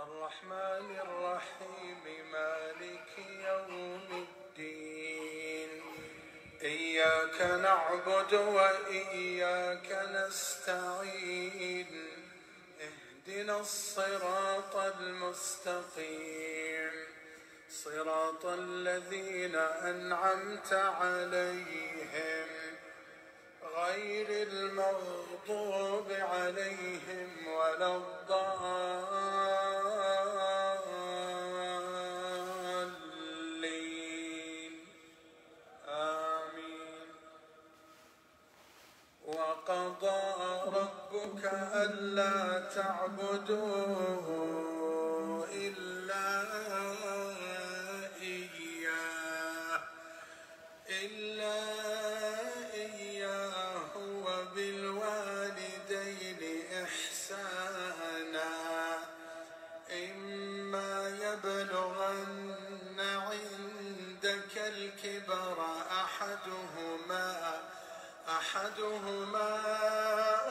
الرحمن الرحيم مالك يوم الدين إياك نعبد وإياك نستعين اهدنا الصراط المستقيم صراط الذين أنعمت عليهم غير المغضوب عليهم ولا الضالين آمين. وقضى ربك ألا تعبدوا إلا إياه وبالوالدين إحسانا إما يبلغن عندك الكبر أحدهما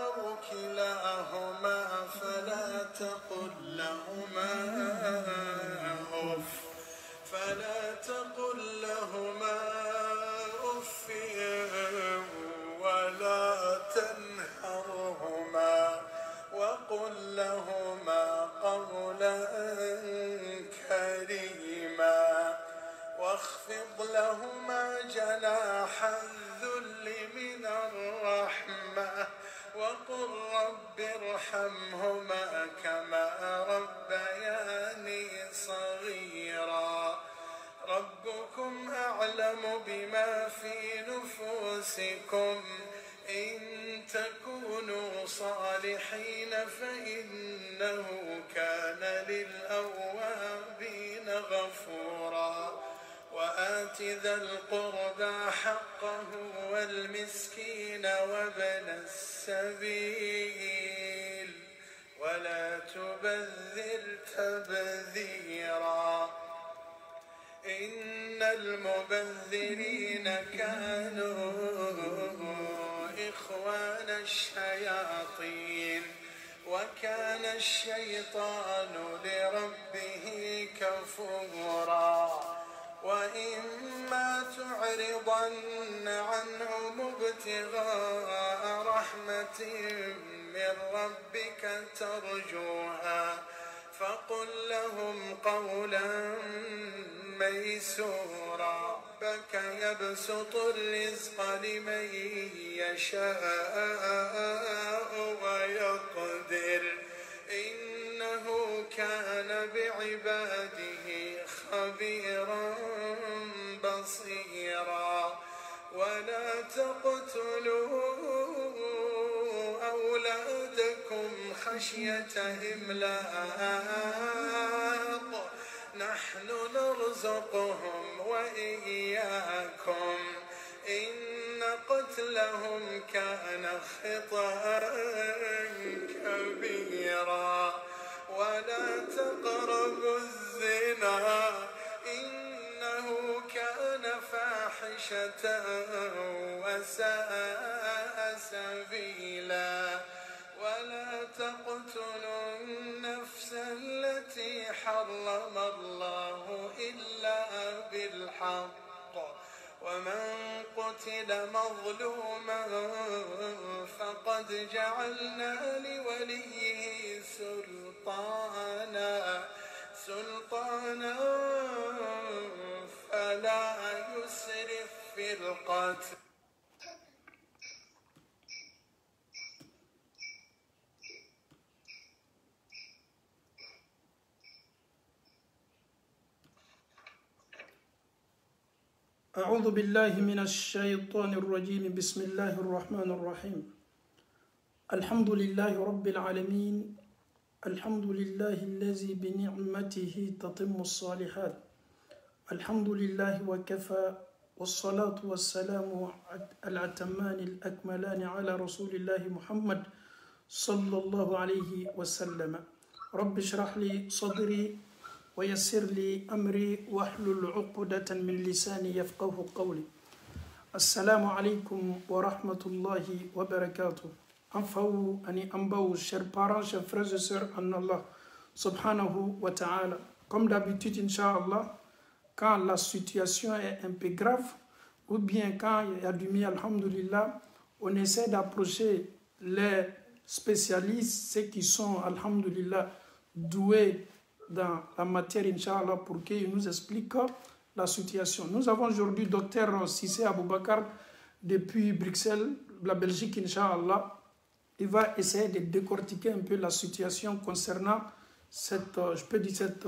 أو كلاهما فلا تقل لهما أف ولا تنهرهما وقل لهما قولا كريما واخفض لهما جناح الذل من الرحمة وقل رب ارحمهما كما ربياني صغيرا ربكم أعلم بما في نفوسكم إن تكونوا صالحين فإنه كان للأوابين غفورا وآت ذا القربى حقه والمسكين وابن السبيل ولا تبذر تبذيرا إن المبذرين كانوا إخوان الشياطين وكان الشيطان لربه كفورا وإما تعرضن عنهم ابتغاء رحمة من ربك ترجوها فقل لهم قولا ميسورا ربك يبسط الرزق لمن يشاء ويقدر إنه كان بعباده خبيرا بصيرا ولا تقتلوا أولادكم خشية إملاق نحن نرزقهم وإياكم إن قتلهم كان خطأ كبيرا ولا تقربوا الزنا إنه كان فاحشة وساء سبيلا ولا تقتلوا النفس التي حرم الله إلا بالحق ومن قتل مظلوما فقد جعلنا لوليه سلطانا فلا يسرف في القتل أعوذ بالله من الشيطان الرجيم بسم الله الرحمن الرحيم الحمد لله رب العالمين الحمد لله الذي بنعمته تتم الصالحات الحمد لله وكفى والصلاة والسلام الأتمان الأكملان على رسول الله محمد صلى الله عليه وسلم رب اشرح لي صدري ويسر لي أمري واحلل عقدة من لساني يفقه قولي. السلام عليكم ورحمة الله وبركاته. Enfin, chers parents, chers frères et sœurs en Allah subhanahu wa ta'ala. Comme d'habitude, Inch'Allah, quand la situation est un peu grave, ou bien quand il y a du mieux, alhamdulillah, on essaie d'approcher les spécialistes, ceux qui sont, alhamdulillah, doués dans la matière, Inch'Allah, pour qu'ils nous expliquent la situation. Nous avons aujourd'hui Dr Sissé Aboubakar depuis Bruxelles, la Belgique, Inch'Allah. Il va essayer de décortiquer un peu la situation concernant cette, cette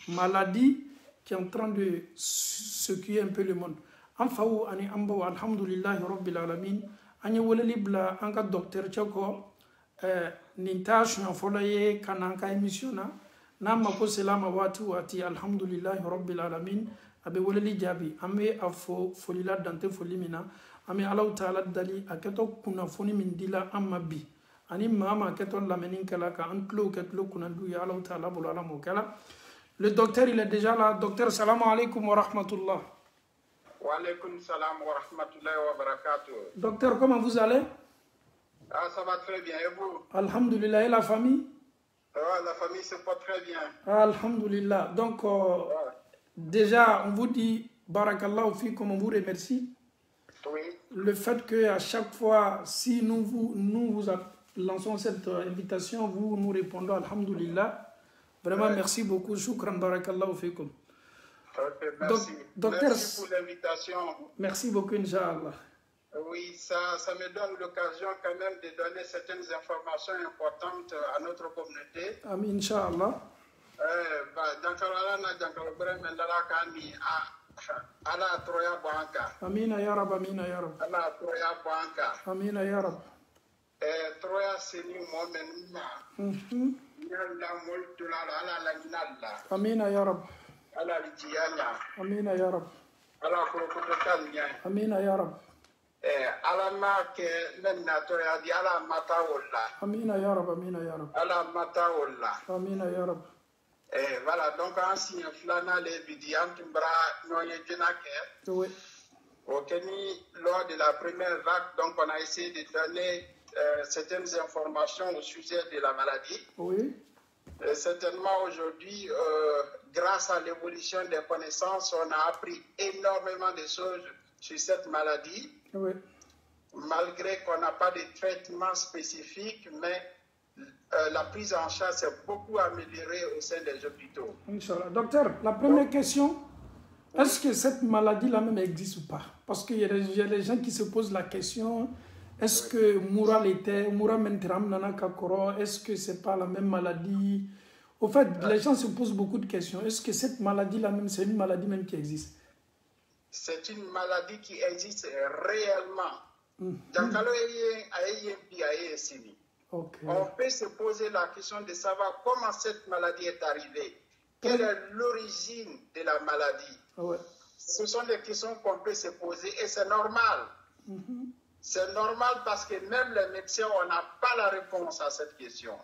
maladie qui est en train de secouer un peu le monde. En faou, ani ambo, alhamdulillah, rabbil alamin, ani woleli bla anga docteur Tchako, nintash na folaye kananka émissionna, nama ko selama wati, alhamdulillah, rabbil alamin, abe woleli jabi, ame afo folila dante folimina, ame alaw ta'ala dali aketo kuna foni min dila amma bi, ani mama aketo lamenin kala ka anklo ketlo kuna du ya alaw ta'ala bolo ala mokala. Le docteur il est déjà là. Docteur, salam alaikum wa rahmatullah. Wa alaikum salam wa rahmatullahi wa barakatuh. Docteur, comment vous allez? Ah, ça va très bien. Et vous? Alhamdulillah. Et la famille? La famille se porte très bien. Alhamdulillah. Donc, déjà, on vous dit barakallahu fikum, on vous remercie. Oui. Le fait qu'à chaque fois, si nous vous lançons cette invitation, vous nous répondez alhamdulillah. Vraiment, merci beaucoup. Shukran, barakallahu fikum. Okay, merci. Docteur, merci pour l'invitation. Merci beaucoup, Inch'Allah. Oui, ça me donne l'occasion quand même de donner certaines informations importantes à notre communauté. Amin, Inch'Allah. Ala Troya Banka. Amina ya Rab, Amina ya Rab. Ala Troya Banka. Amina ya Rab. Troya Seni Momen. Amina ya Rab. Ala Lijiana. Amina ya Rab. Ala Kurokotokalnya. Amina ya Rab. Ala Make Nenatoya di Ala Mataola. Amina ya Rab, Amina ya Rab. Ala Mataola. Amina ya Rab. Voilà, donc en signe flana les vidians qui bra noye djenake. Oui. Au Kenya, lors de la première vague, donc on a essayé de donner certaines informations au sujet de la maladie. Oui. Certainement aujourd'hui, grâce à l'évolution des connaissances, on a appris énormément de choses sur cette maladie. Oui. Malgré qu'on n'a pas de traitement spécifique, mais la prise en charge s'est beaucoup améliorée au sein des hôpitaux. Inch'Allah. Docteur, la première question, est-ce que cette maladie-là même existe ou pas? Parce qu'il y a des gens qui se posent la question, est-ce que Moura l'était, Moura Mentram Nana Kakoro, est-ce que c'est pas la même maladie? Au fait, les gens se posent beaucoup de questions. Est-ce que cette maladie-là même, c'est une maladie même qui existe? C'est une maladie qui existe réellement. Okay. On peut se poser la question de savoir comment cette maladie est arrivée. Quelle est l'origine de la maladie? Ouais. Ce sont des questions qu'on peut se poser et c'est normal. C'est normal parce que même les médecins, on n'a pas la réponse à cette question.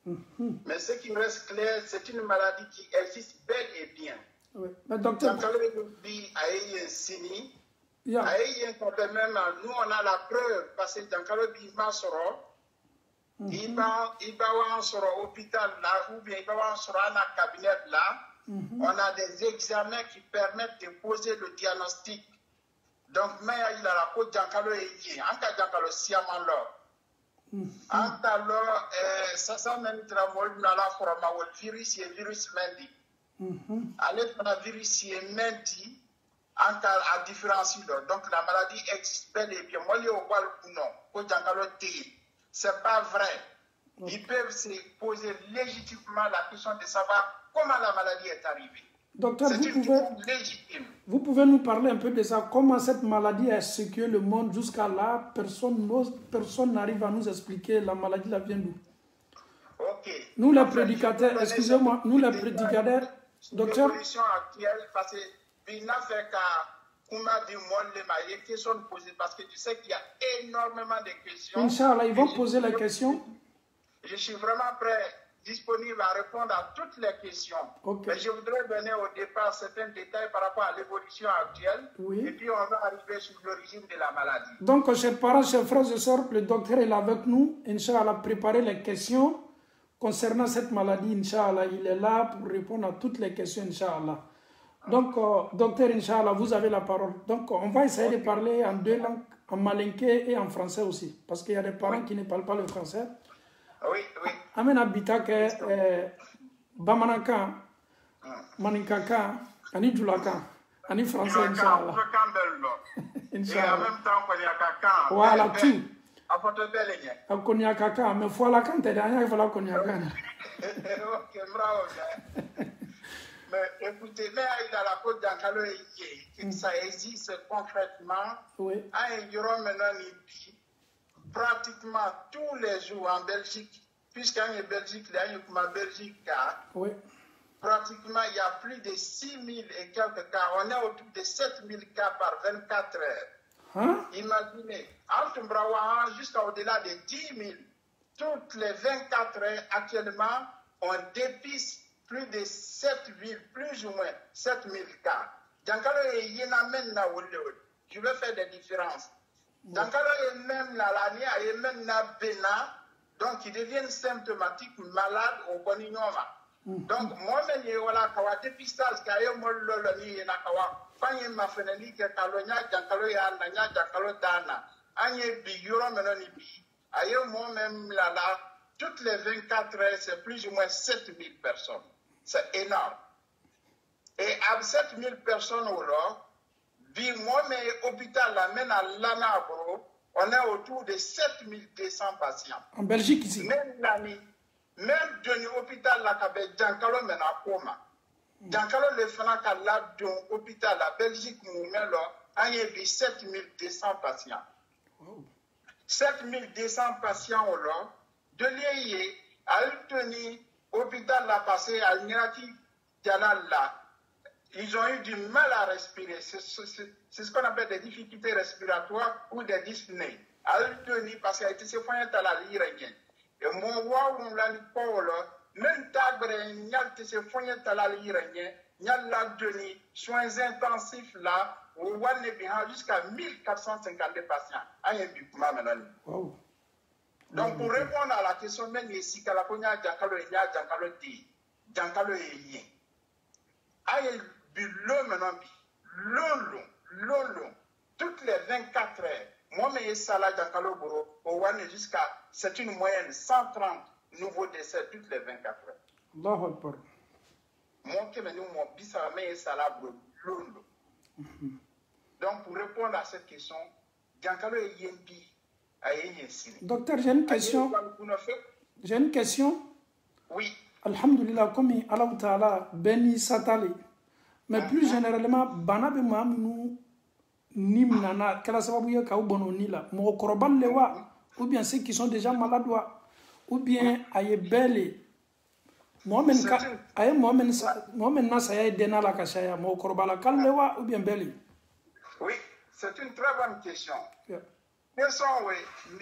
Mais ce qui reste clair, c'est une maladie qui existe bel et bien. Ouais. Mais docteur... Nous, on a la preuve parce que dans le il va en hôpital là, ou bien il va en cabinet là. On a des examens qui permettent de poser le diagnostic. Donc, mais il a la côte d'Ankalo et il y a un siaman là. Alors, ça même tramol dans la forme virus et virus mendi. Allez pour la virus et mendi. À différencier. Donc la maladie existe bel et bien. Moi, c'est pas vrai. Ils peuvent se poser légitimement la question de savoir comment la maladie est arrivée. Docteur, légitime. Vous pouvez nous parler un peu de ça? Comment cette maladie a secoué le monde jusqu'à là? Personne n'arrive à nous expliquer la maladie là vient d'où? Ok. Nous les prédicateurs, excusez-moi, nous les prédicateurs, docteur. L'évolution actuelle, parce que il n'a fait qu'à les questions posées parce que tu sais qu'il y a énormément de questions. Inch'Allah, ils vont poser les questions. Je suis vraiment prêt, disponible à répondre à toutes les questions. Okay. Mais je voudrais donner au départ certains détails par rapport à l'évolution actuelle. Oui. Et puis on va arriver sur l'origine de la maladie. Donc, chers parents, chers frères et sœurs, le docteur est là avec nous. Inch'Allah, préparer les questions concernant cette maladie, Inch'Allah, il est là pour répondre à toutes les questions, Inch'Allah. Donc, docteur, Inch'Allah, vous avez la parole. Donc, on va essayer de parler en deux langues, en malinké et en français aussi, parce qu'il y a des parents qui ne parlent pas le français. Oui, oui. Amen habita que Bamanaka, Maninkaka, Ani Djoulaka, Ani français, Inch'Allah. Et en même temps, on y a Kaka. Voilà, tout. À votre belle ligne. A konya kaka, mais voilà quand t'es derrière, il faut la konya kaka. Ok, bravo. Mais écoutez, mais il a la côte d'Ankalo et ça existe concrètement. Oui. Il y aura maintenant pratiquement tous les jours en Belgique, puisqu'il y a Belgique, il y a Belgique, oui. Pratiquement il y a plus de 6 000 et quelques cas. On est autour de 7 000 cas par 24 heures. Hein? Imaginez, entre Mbrawa jusqu'à au-delà de 10 000, toutes les 24 heures actuellement, on dépiste plus de 7 villes, plus ou moins 7 000 cas. Je vais faire des différences. Dankalo est même là, l'année est même là, Bénin, donc ils deviennent symptomatiques, malades au Bonignoma. Donc, moi-même, je suis dépistage, je suis fanye mafeneli ke kalonya jankalo ya nanya jankalo dana anye bi yoro menoni bi aye moi-même là toutes les 24 heures c'est plus ou moins 7000 personnes, c'est énorme. Et à 7000 personnes alors bi moi-même hôpital là même à Lanabro on est autour de 7200 patients en Belgique ici, même l'année même de l'hôpital là kabé jankalo mena koma. Dans le Fanaka, là, dans l'hôpital, la Belgique, nous avons 7200 patients. Wow. 7200 patients, de l'IE, à Ultoni, l'hôpital l'a passé à l'Iraki, là. Ils ont eu du mal à respirer. C'est ce qu'on appelle des difficultés respiratoires ou des dyspnées. À Ultoni, parce qu'il a été soigné à la l'Irakien. Et mon roi, on l'a dit, même tabre nyal se fonye talal iranien nyal la deni soins intensifs là on va jusqu'à 1450 patients ayen bi kuma menani. Wow. Donc pour répondre à la question même ici kala konya jankalo nya jankalo di jankalo yen ayen bi lo menani lolo toutes les 24 heures moi mais sala jankalo boro on va jusqu'à c'est une moyenne 130 nouveaux décès toutes les 24 heures. Allahu Akbar. Donc, pour répondre à cette question, docteur, j'ai une question. J'ai une question. Oui. Alhamdulillah, comme Allah Ta'ala, Beni Satali. Mais plus généralement, Banabe Mamou Nimnana, Kalasababuya Kaubononila, Mokorobal Lewa, ou bien ceux qui sont déjà malades. Ou bien aye belle Mohamed Nasaya Dena la Kashaya, Mokorobala Kallewa ou bien belle. Oui, c'est une très bonne question. Question, oui.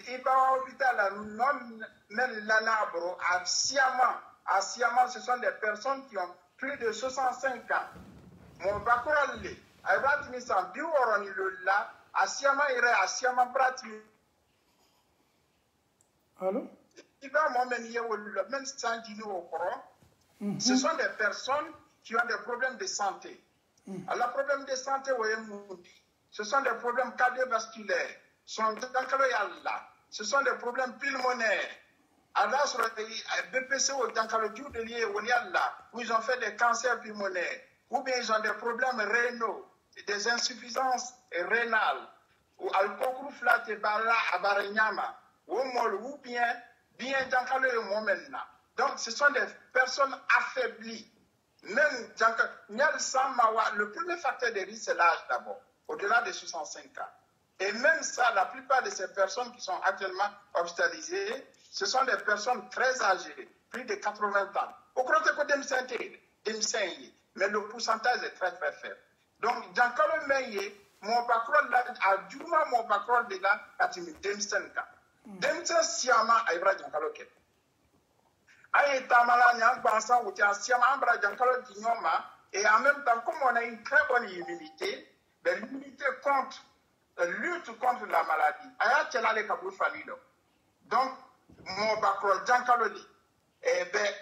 Il va à l'hôpital, non, même l'anabro, à Siama, ce sont des personnes qui ont plus de 65 ans. Mon bacoral, à Bratimisan, Bioroni, là, à Siama, il est à Siama Bratimi. Allô? Ce sont des personnes qui ont des problèmes de santé. Alors, les problèmes de santé, ce sont des problèmes cardiovasculaires, ce sont des problèmes pulmonaires. Alors, sur le BPCO, où ils ont fait des cancers pulmonaires, ou bien ils ont des problèmes rénaux, des insuffisances rénales, ou alcool flat et barra à Barinyama, ou bien dans le moment. Donc, ce sont des personnes affaiblies. Même le premier facteur de risque, c'est l'âge d'abord, au-delà de 65 ans. Et même ça, la plupart de ces personnes qui sont actuellement hospitalisées, ce sont des personnes très âgées, plus de 80 ans. Au contraire de mais le pourcentage est très très faible. Donc, dans le moment, mon parcours là, à Djouma, mon parcours de là, c'est 25 ans. Demsen siama aibra jankalo ke aye tamala nyang bansa ou tian siama ambra jankalo dinyoma et en même temps comme on a une très bonne immunité l'immunité lutte contre la maladie aya tela le kabou falido donc mon bakro jankalo li eh ben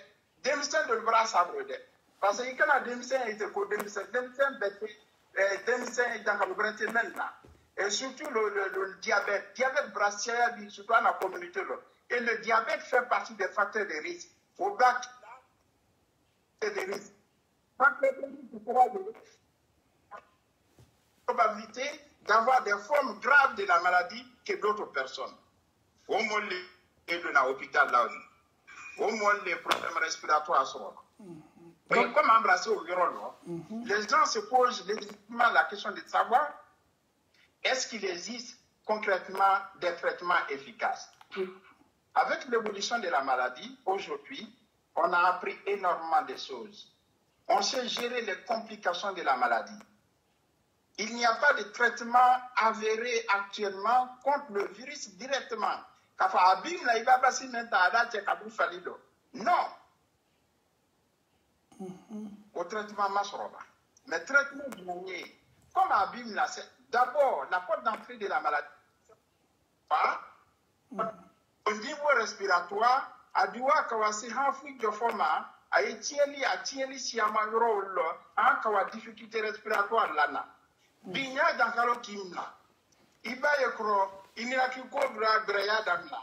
denmisɛn dɔ bɔra sago dɛ parce que i kana denmisɛn ye ten ko denmisɛn bɛɛ tɛ denmisɛn dankalo tɛ maintenant et surtout le diabète bɔra caya bi surtout dans la communauté là et le diabète fait partie des facteurs de risque au bac des risques probabilité d'avoir des formes graves de la maladie que d'autres personnes. Au moins les de l'hôpital là aussi. Au moins les problèmes respiratoires sont là. Mais comme embrasser au bureau, les gens se posent légitimement la question de savoir est-ce qu'il existe concrètement des traitements efficaces. Avec l'évolution de la maladie, aujourd'hui, on a appris énormément de choses. On sait gérer les complications de la maladie. Il n'y a pas de traitement avéré actuellement contre le virus directement. Non. Au traitement Masroba. Mais traitement dernier, comme Abim là, c'est d'abord la porte d'entrée de la maladie. Au niveau respiratoire, Adiwa Kawasi Hanfri Jofoma, a tieni siama yoro a kawa difficulté respiratoire lana. Binya dankalo kimna. Iba yekro, inira ki kobra breya damna.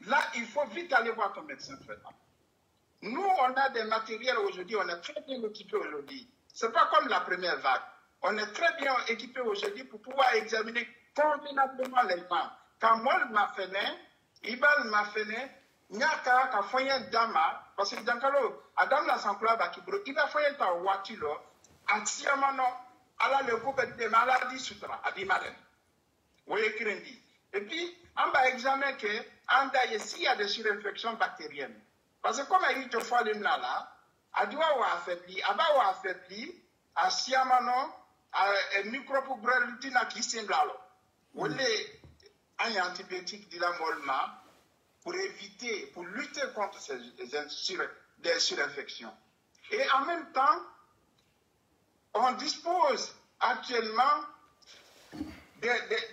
Là, il faut vite aller voir ton médecin traitant. Nous, on a des matériels aujourd'hui, on est très bien équipés aujourd'hui. C'est pas comme la première vague. On est très bien équipés aujourd'hui pour pouvoir examiner convenablement les gens. Quand moi, m'a fait, Ibal m'a fait, Nyaka ka foyen dama parce que dankalo adam la sankula ba kibro iba foyen ta wati lo atiamano ala le coupe de maladie sutra adimaden woye krendi et puis on va examiner que anda s'il y a des surinfections bactériennes parce que comme il te faut le là adwa wa affaibli aba wa affaibli asiamano microbe brelitina qui semblalo wolle un antibiotique de la molma pour éviter, pour lutter contre des surinfections. Et en même temps, on dispose actuellement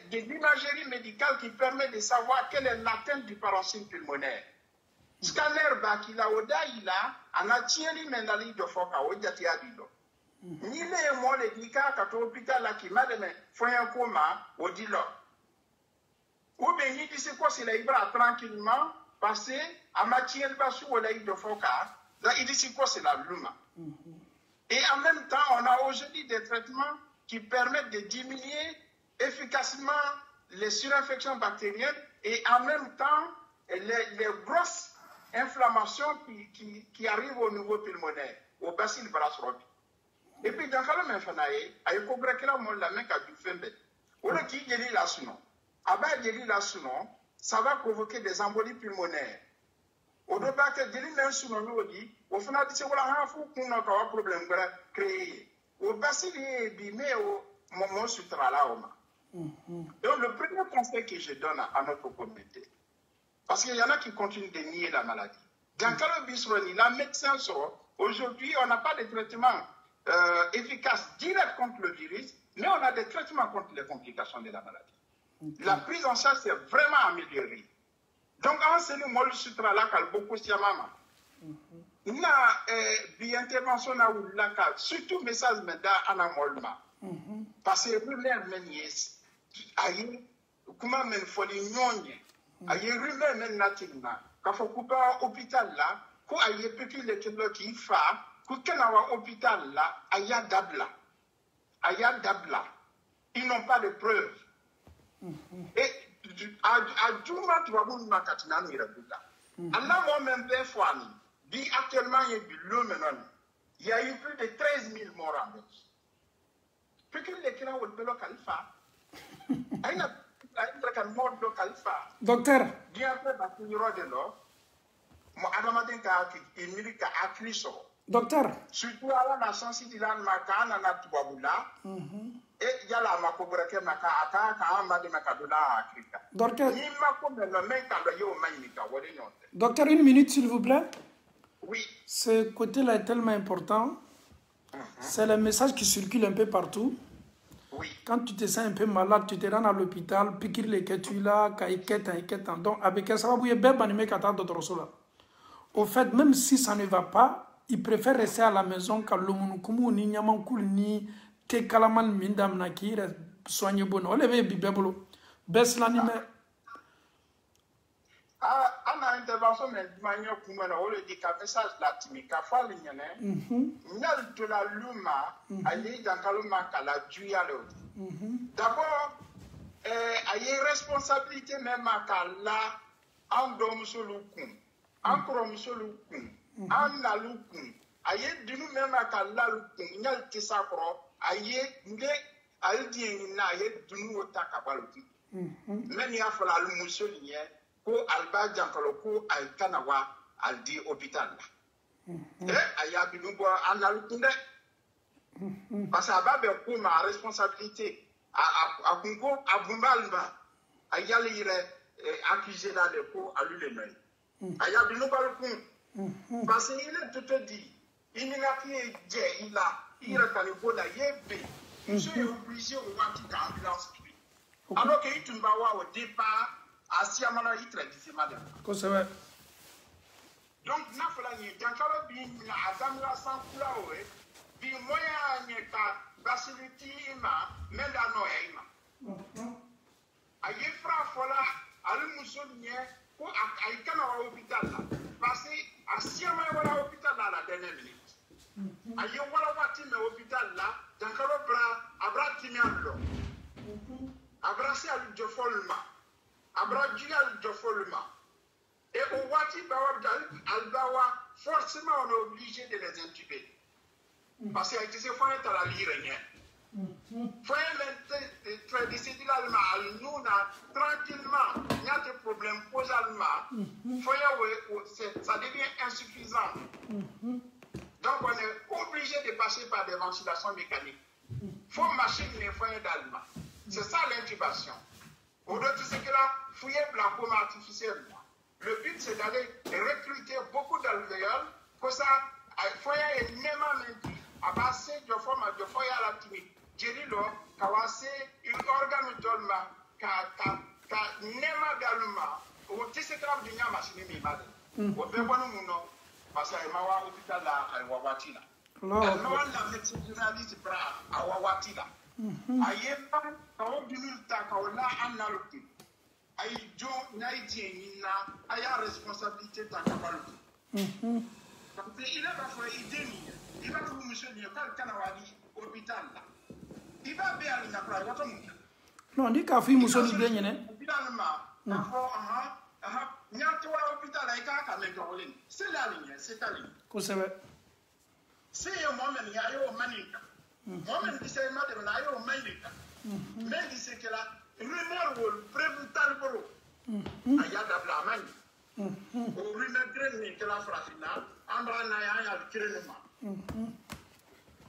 d'imagerie médicale qui permet de savoir quelle est l'atteinte du paroxysme pulmonaire. Scanner bakila oda ila anatieli menali do foka ojati adido. Nile mo le dika kato hôpital la ki madame foyen koma odilo. Ou bien il dit c'est quoi c'est la ibra tranquillement passer à matière basse ou la de foka. Là il dit c'est quoi c'est la luma. Et en même temps on a aujourd'hui des traitements qui permettent de diminuer efficacement les surinfections bactériennes et en même temps les grosses inflammations qui arrivent au niveau pulmonaire, au bacille brasrobi. Et puis dans le même fanaye, ayo kobrakela mon la main ka du fembe. Ola ki geli la suno. Aba geli la suno, ça va provoquer des embolies pulmonaires. Au début que geli na suno no di, au final di se wala ha fu kuna ka problème gra créer. Au bacille bi me au moment sutra la oma. Donc le premier conseil que je donne à notre communauté, parce qu'il y en a qui continuent de nier la maladie. Dans le Bisroni, la médecin sort, aujourd'hui on n'a pas de traitement efficace direct contre le virus, mais on a des traitements contre les complications de la maladie. La prise en charge s'est vraiment améliorée. Donc en ce moment, le sutra là, beaucoup de maman. Il y a des interventions là où la surtout message meda anamolma. Parce que rumeur menyes, aïe, comment men foli nyonye, aïe rumeur men natingna, quand faut couper hôpital là, quand aïe petit le kilo qui fa, quand kenawa hôpital là, aïe dabla, ils n'ont pas de preuves. Et à Djouma, tu vas vous makatina mirabuta. Allah moi même bien fouani, dit actuellement il y a du lot maintenant, il y a eu plus de 13 000 morts en Belgique. Docteur. Docteur. Docteur, une minute s'il vous plaît. Oui. Ce côté-là est tellement important. C'est le message qui circule un peu partout. Oui. Quand tu te sens un peu malade, tu te rends à l'hôpital, piquer les ketuila, donc avec ça va bouiller bébé animé kata d'autre sola. au fait, même si ça ne va pas, il préfère rester à la maison car le monukumu ni nyamankul ni te kalaman mindam na ki soigner bon. Ole be bibelo. Besla ni me. Ah, ana intervention mais manière kuma na ole di ka message la timi ka fa linyane. Nyal to la luma ali dans kaluma kala juyalo. D'abord aye responsabilité même à la en dom solukun. En krom solukun. En nalukun. Aye dinu même à la lukun nyal tisakro aye nge aye di na aye dinu otakabalukun. Men ya fala lu musolinye ko alba jankalo ko ay kanawa al di hôpital la aya binu bo analukunde parce que ababe ko ma responsabilité a kungo abumbalba aya lire accusé dans le ko alu le noy aya binu balukun parce que il est tout dit il n'a qui je il a il a bona yebe je suis obligé au wati d'ambulance alors que tu vas au départ asiamana yi tradition madame ko sewe donc na fala ni jankalo bi na adamla sankula oe bi moya nyeka facility ma menda no ya ima aye fra fola al musolnie ko ay kana wa hôpital la parce que asiama wala hôpital la dernière minute aye wala wati me hôpital la jankalo bra abra timiando abrasi al jofolma Abradial Jofolma. Et au Wati Albawa, forcément on est obligé de les intuber. Parce que ces fois à la lire rien. Faut être décidé l'allemand, nous tranquillement, il y a des problèmes posés allemand. Ça devient insuffisant. Donc on est obligé de passer par des ventilations mécaniques. Faut machine les foyers d'allemand. C'est ça l'intubation. Au-delà de ce que là, fouiller la pomme artificielle. Le but, c'est d'aller recruter beaucoup d'alvéoles pour ça, il faut y avoir énormément à passer de forme de foyer à la timide. J'ai dit là, qu'avoir une organe d'olma, qu'à nema d'alma, au tissu grave du nyama, c'est une image. Au bébono mouno, parce qu'il y a un hôpital à Wawatila. Alors, la médecine généraliste à Wawatila. Ayeba kawo binul ta kawla analuki ay jo naiji na aya responsabilité ta kabaluki parce que il a pas fait idée il va vous monsieur ni pas kanawali hôpital là il va bien na pra wato mu non ndi ka fi musoni de nyene finalement aha nyato wa hôpital ay ka me jolin c'est la ligne c'est ta ligne ko sewe c'est un moment il y a eu manika Moment qui s'est mal de l'air au Maïka. Mais il sait que la rumeur ou prévutal pour Ayada Blamani. Au rumeur grenier que la phrase finale, Ambra Naya al Crénement.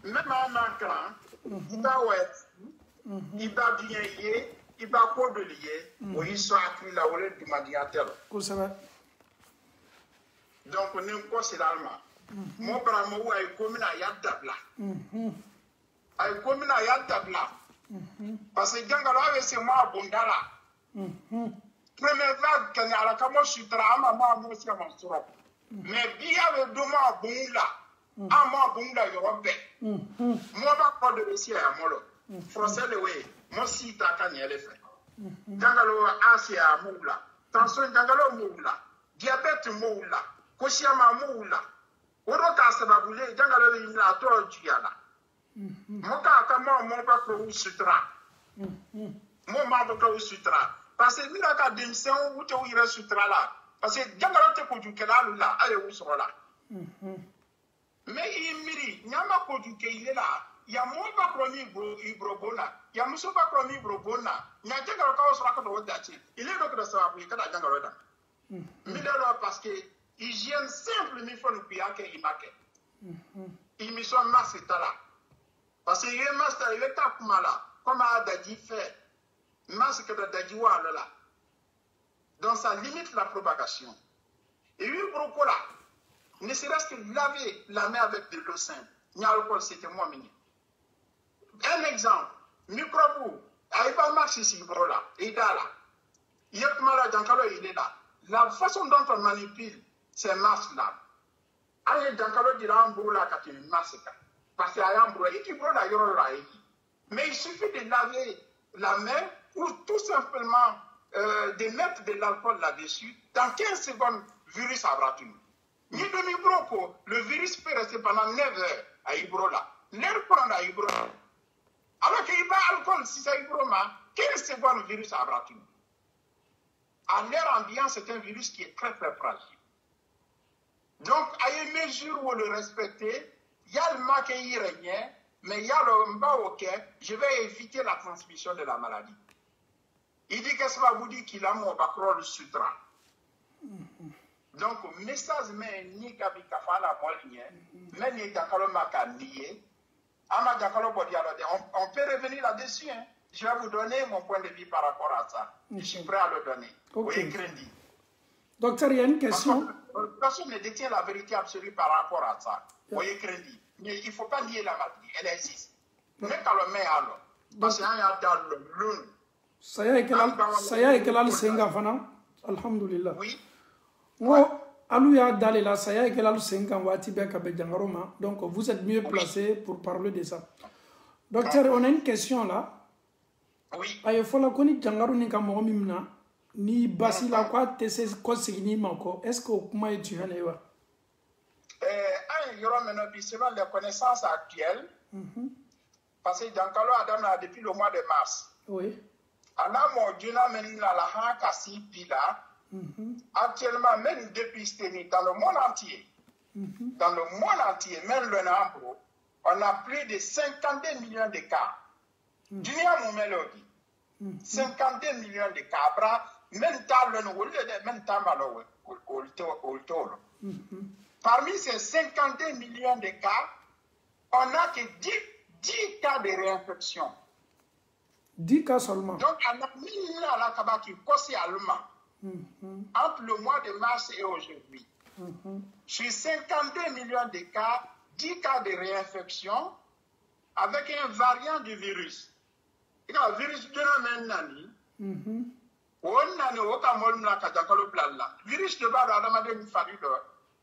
Même en manquant, il va ouest, il va bien lié, il va pas de lié, ou il soit accru la volée du médiateur. Donc, on est quoi c'est l'allemand. Mon bramo est comme un Yadabla. Ay komina ya tabla parce que jangalo avec c'est moi bondala première vague quand ala kamo sutra ama ma mo si ama sura mais bien le doma bondla ama bondla yobe mo ba ko de si ya molo français le way mo si ta kanyele fait jangalo asia moula tension jangalo moula diabète moula koshiama moula odo ka sababule jangalo ina to jiyala Moka kama mo ba ko sutra. Mo ma ba ko sutra. Parce que mira ka démission ou te ira sutra là. Parce que jangalo te ko jukela là ale wu so là. Mais il miri nyama ko juke ile là. Ya mo ba ko ni ibrobona. Ya muso ba ko ni ibrobona. Nya jangalo ka so ka do dachi. Il est donc de ça pour ka jangalo da. Milero parce que hygiène simple ni faut nous piya ke imake. Il me soit masse là. Parce que il est master, il est tapé là, comme a Dadi fait, masque de Dadi là. Donc ça limite la propagation. Et lui, pour là, ne serait-ce que laver la main avec de l'eau simple. Nyalcool, c'était moi, mini. Un exemple, microbe, il va marcher ici, là, il est là. Il est malade, il est là. La façon dont on manipule ces masses-là. Aïe, Dankalo dira un brûlage quand il masse. Parce qu'il y a un brûlage, il brûle la yorolaï. Mais il suffit de laver la main ou tout simplement de mettre de l'alcool là-dessus. Dans 15 secondes, le virus aura tout. Ni demi-broco, le virus peut rester pendant 9 heures à Ibrola. L'air prendre à Ibrola. Alors qu'il y a alcool, si c'est Ibroma, 15 secondes, le virus aura tout. À l'air ambiant, c'est un virus qui est très très fragile. Donc, à une mesure où le respecter, il y a le mal qui règne, mais il y a le bas ok, je vais éviter la transmission de la maladie. Il dit que ça va vous dire qu'il a mon bacro le sutra. Donc, message, mais ni kabi kafala moline, mais ni dakalo maka nié, ama dakalo bodi alors, on peut revenir là-dessus, hein. Je vais vous donner mon point de vue par rapport à ça. Je suis prêt à le donner. Okay. Oui, crédit. Docteur, il y a une question. Personne ne détient la vérité absolue par rapport à ça. Voyez crédit. Mais il ne faut pas nier la maladie. Elle existe. Mais quand le met alors, parce qu'il y a dans le lune. Saya est que là, le Senga Fana, alhamdulillah. Oui. Alouya Dalela, Saya est que là, le Senga Watibe Kabedjangaroma. Donc, vous êtes mieux placé pour parler de ça. Docteur, on a une question là. Oui. Il faut la connaître Djangarou ni Kamoromimna. Ni basi la quoi tese ko signi mako est-ce que comment tu en es il y aura maintenant selon les connaissances actuelles parce que Dankalo Adam depuis le mois de mars oui ana mo dina menina la ha kasi pila actuellement même depuis dans le monde entier dans le monde entier même le Nambro on a plus de 52 millions de cas dunia mo melodi 52 millions de cas même parmi ces 52 millions de cas, on n'a que 10 cas de réinfection. 10 cas seulement. Donc, on a mis la kabaki kosi allemand entre le mois de mars et aujourd'hui. Sur 52 millions de cas, 10 cas de réinfection avec un variant du virus. Et le virus de la même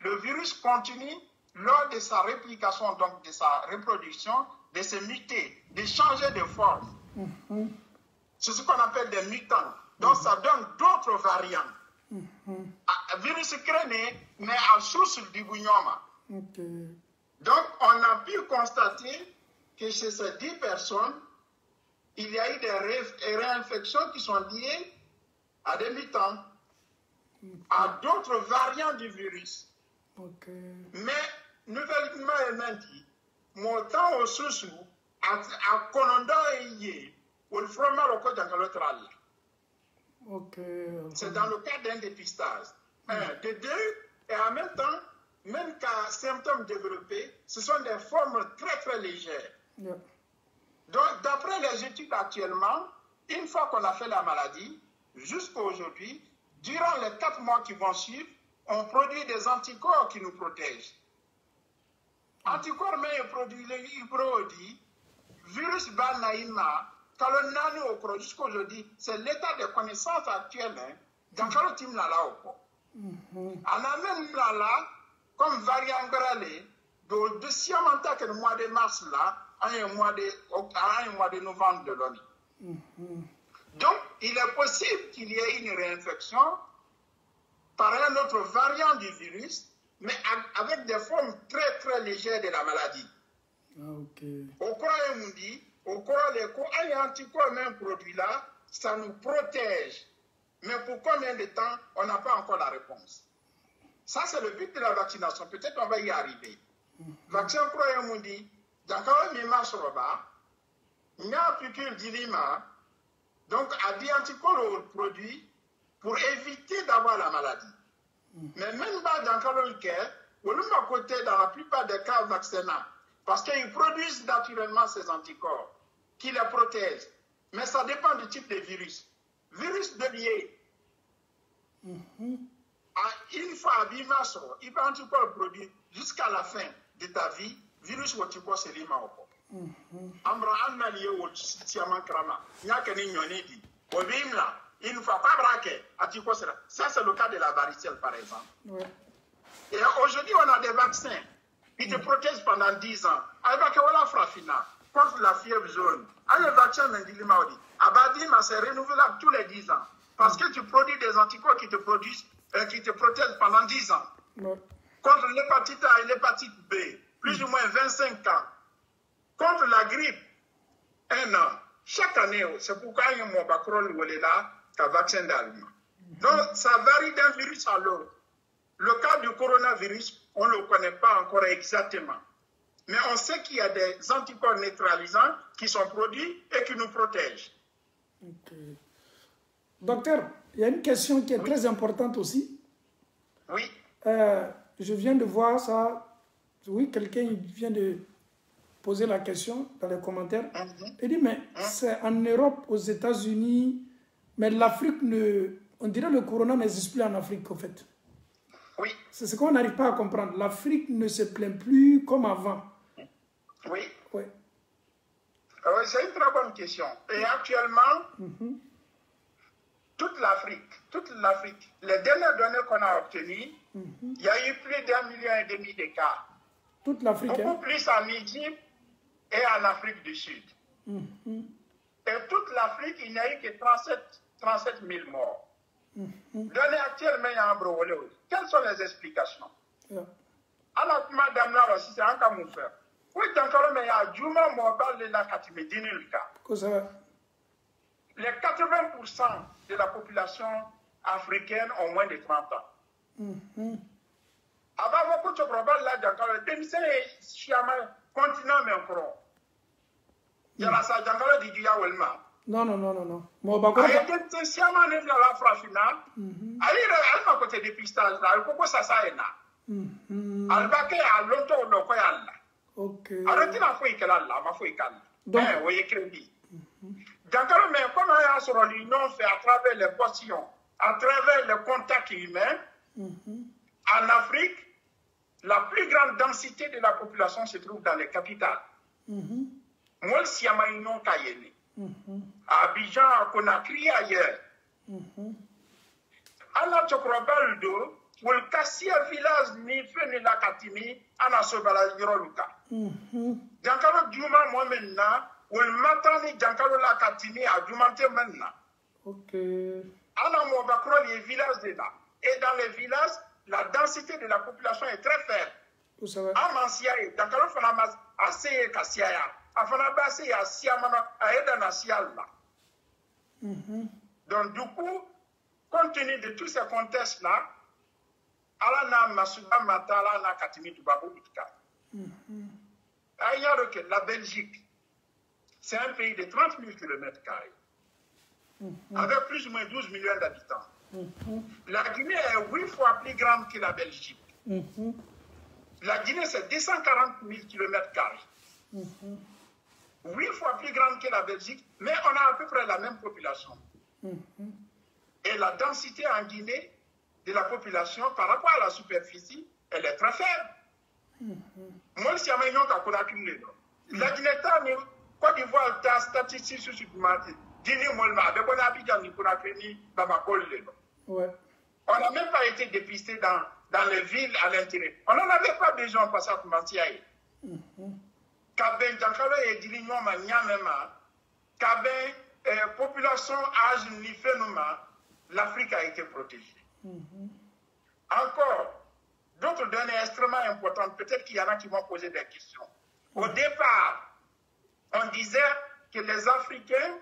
le virus continue lors de sa réplication, donc de sa reproduction, de se muter, de changer de forme. C'est ce qu'on appelle des mutants. Donc ça donne d'autres variants. Virus créé, mais à source du bouillonnement. Donc on a pu constater que chez ces 10 personnes, il y a eu des réinfections qui sont liées à des mutants, à d'autres variants du virus. Mais, nouvellement, elle dit, mon temps au sous à Konondo et au fromage au code c'est dans le cadre d'un dépistage. De deux, et en même temps, même qu'à symptômes développés, ce sont des formes très très légères. Donc, d'après les études actuellement, une fois qu'on a fait la maladie, jusqu'à aujourd'hui, durant les 4 mois qui vont suivre, on produit des anticorps qui nous protègent. Anticorps, mais il produit le virus Banaïma, Kalonani au pro, jusqu'à aujourd'hui, c'est l'état de connaissance actuel. Dans le team là, on a même là, comme variant gralé, de Siamanta que le mois de mars là, à un mois de novembre de l'année. Donc, il est possible qu'il y ait une réinfection par un autre variant du virus, mais avec des formes très très légères de la maladie. Au cours des anticorps, même produit là, ça nous protège. Mais pour combien de temps, on n'a pas encore la réponse. Ça, c'est le but de la vaccination. Peut-être on va y arriver. Vaccin Croyamundi, dans le même il y a plus qu'une dilema. Donc, à des anticorps produits pour éviter d'avoir la maladie. Mais même dans le cas, on le met à côté dans la plupart des cas vaccinants. Parce qu'ils produisent naturellement ces anticorps qui les protègent. Mais ça dépend du type de virus. Virus de lié. Une fois à Bimasro, il peut anticorps produit jusqu'à la fin de ta vie. Virus ou anticorps, c'est l'imao. Ambra Annalié ou Tiaman Krama. Il n'y a qu'un ignonidi. Au Bimla, il ne faut pas braquer. Ça, c'est le cas de la varicelle, par exemple. Et aujourd'hui, on a des vaccins qui te protègent pendant 10 ans. Avec la frafina, contre la fièvre jaune. Les vaccins, c'est renouvelable tous les 10 ans. Parce que tu produis des anticorps qui te protègent pendant 10 ans. Contre l'hépatite A et l'hépatite B, plus ou moins 25 ans. Contre la grippe, 1 an. Chaque année, c'est pourquoi il y a un vaccin d'allemand. Donc, ça varie d'un virus à l'autre. Le cas du coronavirus, on ne le connaît pas encore exactement. Mais on sait qu'il y a des anticorps neutralisants qui sont produits et qui nous protègent. Okay. Docteur, il y a une question qui est très importante aussi. Oui. Je viens de voir ça. Oui, quelqu'un vient de poser la question dans les commentaires. Il dit, mais c'est en Europe, aux États-Unis, mais l'Afrique ne... On dirait que le corona n'existe plus en Afrique, en fait. Oui. C'est ce qu'on n'arrive pas à comprendre. L'Afrique ne se plaint plus comme avant. Oui. Oui. C'est une très bonne question. Et actuellement, toute l'Afrique, les dernières données qu'on a obtenues, il y a eu plus d'1,5 million de cas. Toute l'Afrique. Beaucoup plus en Égypte et en Afrique du Sud. Et toute l'Afrique, il n'y a eu que 37 000 morts. Données actuellement, il y a un brûlé. Quelles sont les explications? Alors, madame, là aussi, c'est un cas mon frère. Oui, donc, il y a Juma Mobile la Katimedine le cas. Les 80% de la population africaine ont moins de 30 ans. Avant, beaucoup de problèmes là, donc, le continent, mais encore. Il y a la Sajangala du Diawelma. Non. Il y a des siamas dans la frafina. Allez, à côté des pistaches, là, pourquoi ça est là? Albaké a longtemps au local. Ok. Arrêtez la fouille qu'elle a là, ma fouille qu'elle a. Donc, oui, crédit. D'accord, mais comment on a sur l'union fait à travers les portions, à travers le contact humain, en Afrique, la plus grande densité de la population se trouve dans les capitales. Moi, si à ma union Kayeni, à Abidjan, à Conakry, ailleurs. À la Tchokrobaldo, pour le casser un village, ni fait ni la Katimi, à la Sobala Yoroluka. Jankalo Djuma, moi maintenant, ou le matin, ni Jankalo la Katimi, à Djumante maintenant. Ok. À la Mobakro, les villages de là. Et dans les villages, la densité de la population est très faible. Vous savez. À Mansiaï, Jankalo Fanamas, assez Kassiaya. Donc, du coup, compte tenu de tous ces contextes-là, la Belgique, c'est un pays de 30 000 km², avec plus ou moins 12 millions d'habitants. La Guinée est 8 fois plus grande que la Belgique. La Guinée, c'est 240 000 km². 8 fois plus grande que la Belgique, mais on a à peu près la même population. Et la densité en Guinée de la population par rapport à la superficie, elle est très faible. Moi, si on a la Guinée, Côte d'Ivoire, ta statistique sur le Guinée, on n'a même pas été dépisté dans les villes à l'intérieur. On n'en avait pas besoin de passer à Koumantiaï. Population âge l'Afrique a été protégée. Encore, d'autres données extrêmement importantes, peut-être qu'il y en a qui vont poser des questions. Au départ, on disait que les Africains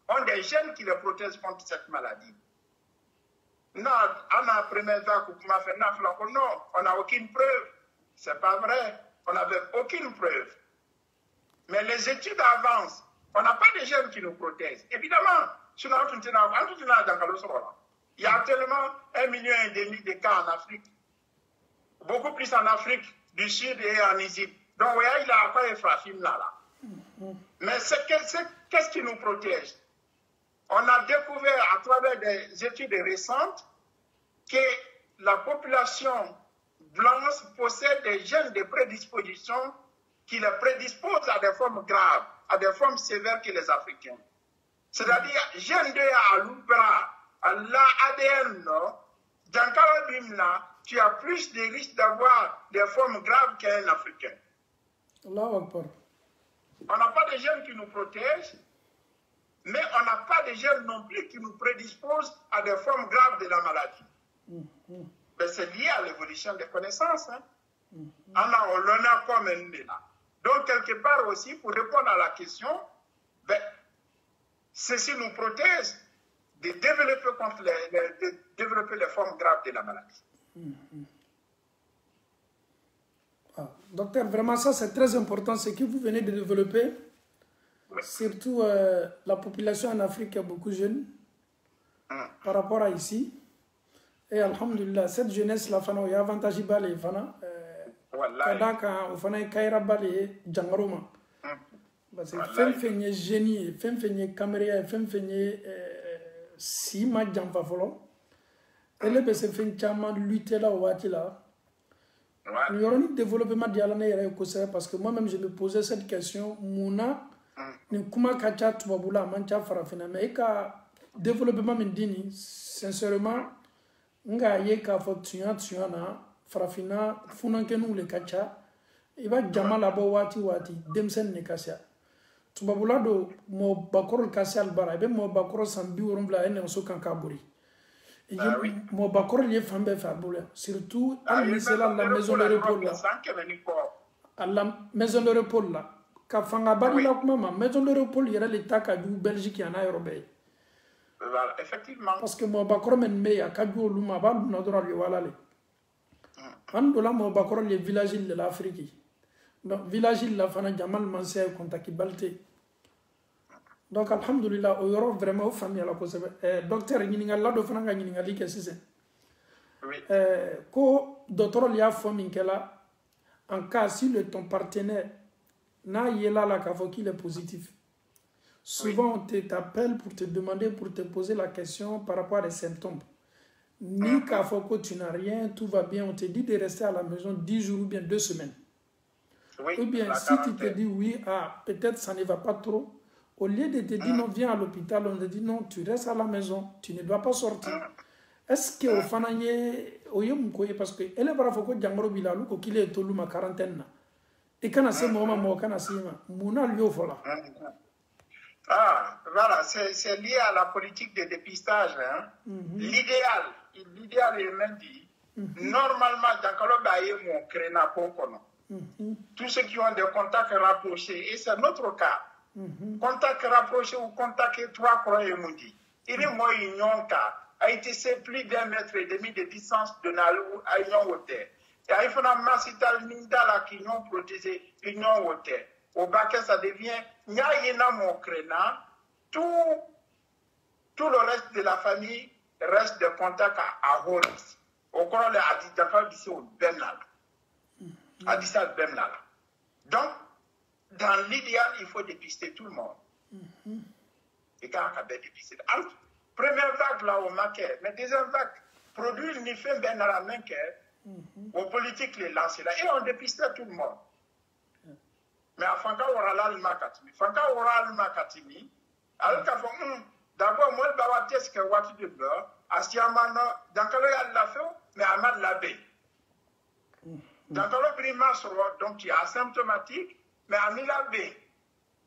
ont des gènes qui les protègent contre cette maladie. Non, on n'a aucune preuve. C'est pas vrai. On n'avait aucune preuve. Mais les études avancent. On n'a pas de gènes qui nous protègent. Évidemment, il y a tellement 1,5 million de cas en Afrique. Beaucoup plus en Afrique du Sud et en Égypte. Donc, oui, il a pas effrayé là. Mais qu'est-ce qui nous protège? On a découvert à travers des études récentes que la population blanche possède des gènes de prédisposition qui les prédisposent à des formes graves, à des formes sévères que les Africains. C'est-à-dire, gène de à l'oubra, à l'ADN, dans le bimla, tu as plus de risques d'avoir des formes graves qu'un Africain. Allahu Akbar. On n'a pas de gènes qui nous protègent, mais on n'a pas de gènes non plus qui nous prédisposent à des formes graves de la maladie. Mais c'est lié à l'évolution des connaissances. Hein. On a comme un là. Donc, quelque part aussi, pour répondre à la question, ben, ceci nous protège de développer les formes graves de la maladie. Docteur, vraiment ça c'est très important, ce que vous venez de développer. Oui. Surtout la population en Afrique est beaucoup jeune par rapport à ici. Et alhamdulillah, cette jeunesse là, il y a avantage balé, kadaka, il y a kaira balé, jangaroma. Parce que femme fait génie, femme fait caméra, femme fait si ma jamfa folo. Elle est se fait chaman lutter là ou là. Nous aurons un développement de parce que moi-même je me posais cette question. Mouna, ni kuma kacha tubabula mancha farafina mais ka développement mendini sincèrement nga ye ka fo tuya na farafina funankenu le kacha iba jamala bo wati demsen ne kasya tubabula do mo bakoro kasal bara be mo bakoro sambi worumbla ene so kan kaburi. Mon bakor lié femme fabule surtout à la maison de repos là à la maison de repos là ka fanga bari la kuma maison de repos yera l'état ka du Belgique yana européen effectivement parce que mon bakor men me ya ka du luma ba na dora le wala le an do la mon bakor les villages de l'Afrique donc village la fana jamal manse contaki balte. Donc, alhamdulillah, il y aura vraiment une famille à la cause. Docteur, il y a là de France, il y a dit que c'est ko docteur il y a famille que là, en cas si ton partenaire n'a là la qu'il est positif. Souvent, on t'appelle pour te demander, pour te poser la question par rapport à des symptômes. Ni qu'à que tu n'as rien, tout va bien, on te dit de rester à la maison 10 jours ou bien 2 semaines. Ou bien si tu te dis oui, peut-être ça ne va pas trop. Au lieu de te dire non, viens à l'hôpital, on te dit non, tu restes à la maison, tu ne dois pas sortir. Est-ce que au fanaye, parce que elle est parfois que Djangoro Bilalou, qu'il est tout ma quarantaine. Et quand on sait moi, quand on sait moi, voilà, c'est lié à la politique de dépistage. Hein. L'idéal est même dit. Normalement, Djangoro Baye mon créna pokono. Tous ceux qui ont des contacts rapprochés, et c'est notre cas. Contact rapproché ou contact étroit, croyez Mundi. Il est moins union a été plus d'1,5 mètre de distance de Nalou à union hôtel. Et il faut un massital Mindala qui ont protégé union hôtel. Au bac, ça devient Nyayena mon créna. Tout le reste de la famille reste de contact à Horis. Au cours de la d'ici au Bemnal. À Dissal Bemnal. Donc, dans l'idéal, il faut dépister tout le monde. Et quand on a dépisté, première vague là au maquet, mais deuxième vague, produit ni fait bien dans la main aux politiques les lancer là, et on dépistait tout le monde. Mais à Fanka Orala Makatimi, Fanka Orala Makatimi, alors qu'à d'abord, moi, le bawates que Wati de beurre, à Siamano, dans le l'a fait, mais à Mad Labé. Dans le primaire, donc tu es asymptomatique. Mais à Milabé,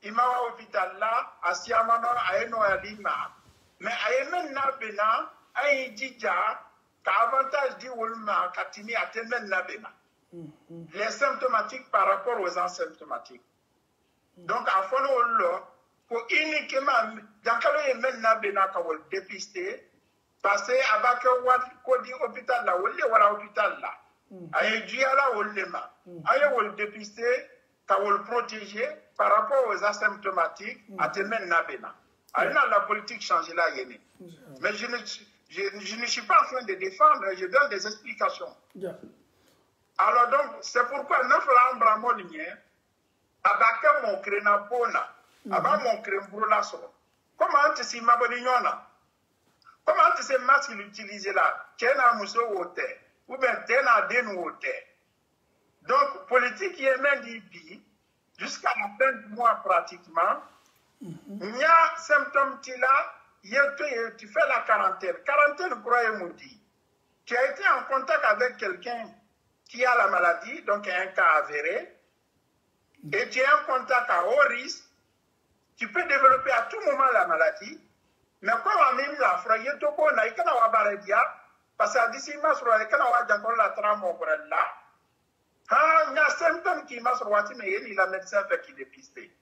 il m'a à l'hôpital là, à Siamano, à Eno à Lima. Mais à Yemen Nabena, à Idija, qu'à avantage d'Iwulma, Katini à Temen Nabena. Les symptomatiques par rapport aux asymptomatiques. Donc, à Fono, pour uniquement, dans le Yemen Nabena, qu'on va dépister, parce que à l'hôpital là, ou l'hôpital là, à Idija là, ou Lima, à dépister, qu'on va le protéger par rapport aux asymptomatiques à Temen Nabena. Alors, la politique change là, Yéné. Mais je ne suis pas en train de défendre, je donne des explications. Alors donc, c'est pourquoi nous faisons un bramon lignien, avec mon crénapona, avec mon crémbroula. Comment tu sais ma bonnignona? Comment tu sais masque l'utiliser là? Tiens à Mousso Wote, ou bien tiens à Den Wote. Donc, politique qui est même dit, jusqu'à la fin du mois pratiquement, il y a symptômes là, tu fais la quarantaine. Quarantaine, croyez-moi, dit. tu as été en contact avec quelqu'un qui a la maladie, donc un cas avéré, et tu es en contact à haut risque, tu peux développer à tout moment la maladie, mais comme on a mis la frayé, tu peux avoir parce que d'ici, il y la trame au là. Il y a symptômes qui m'ont sorti, mais il y a médecin qui dépisté.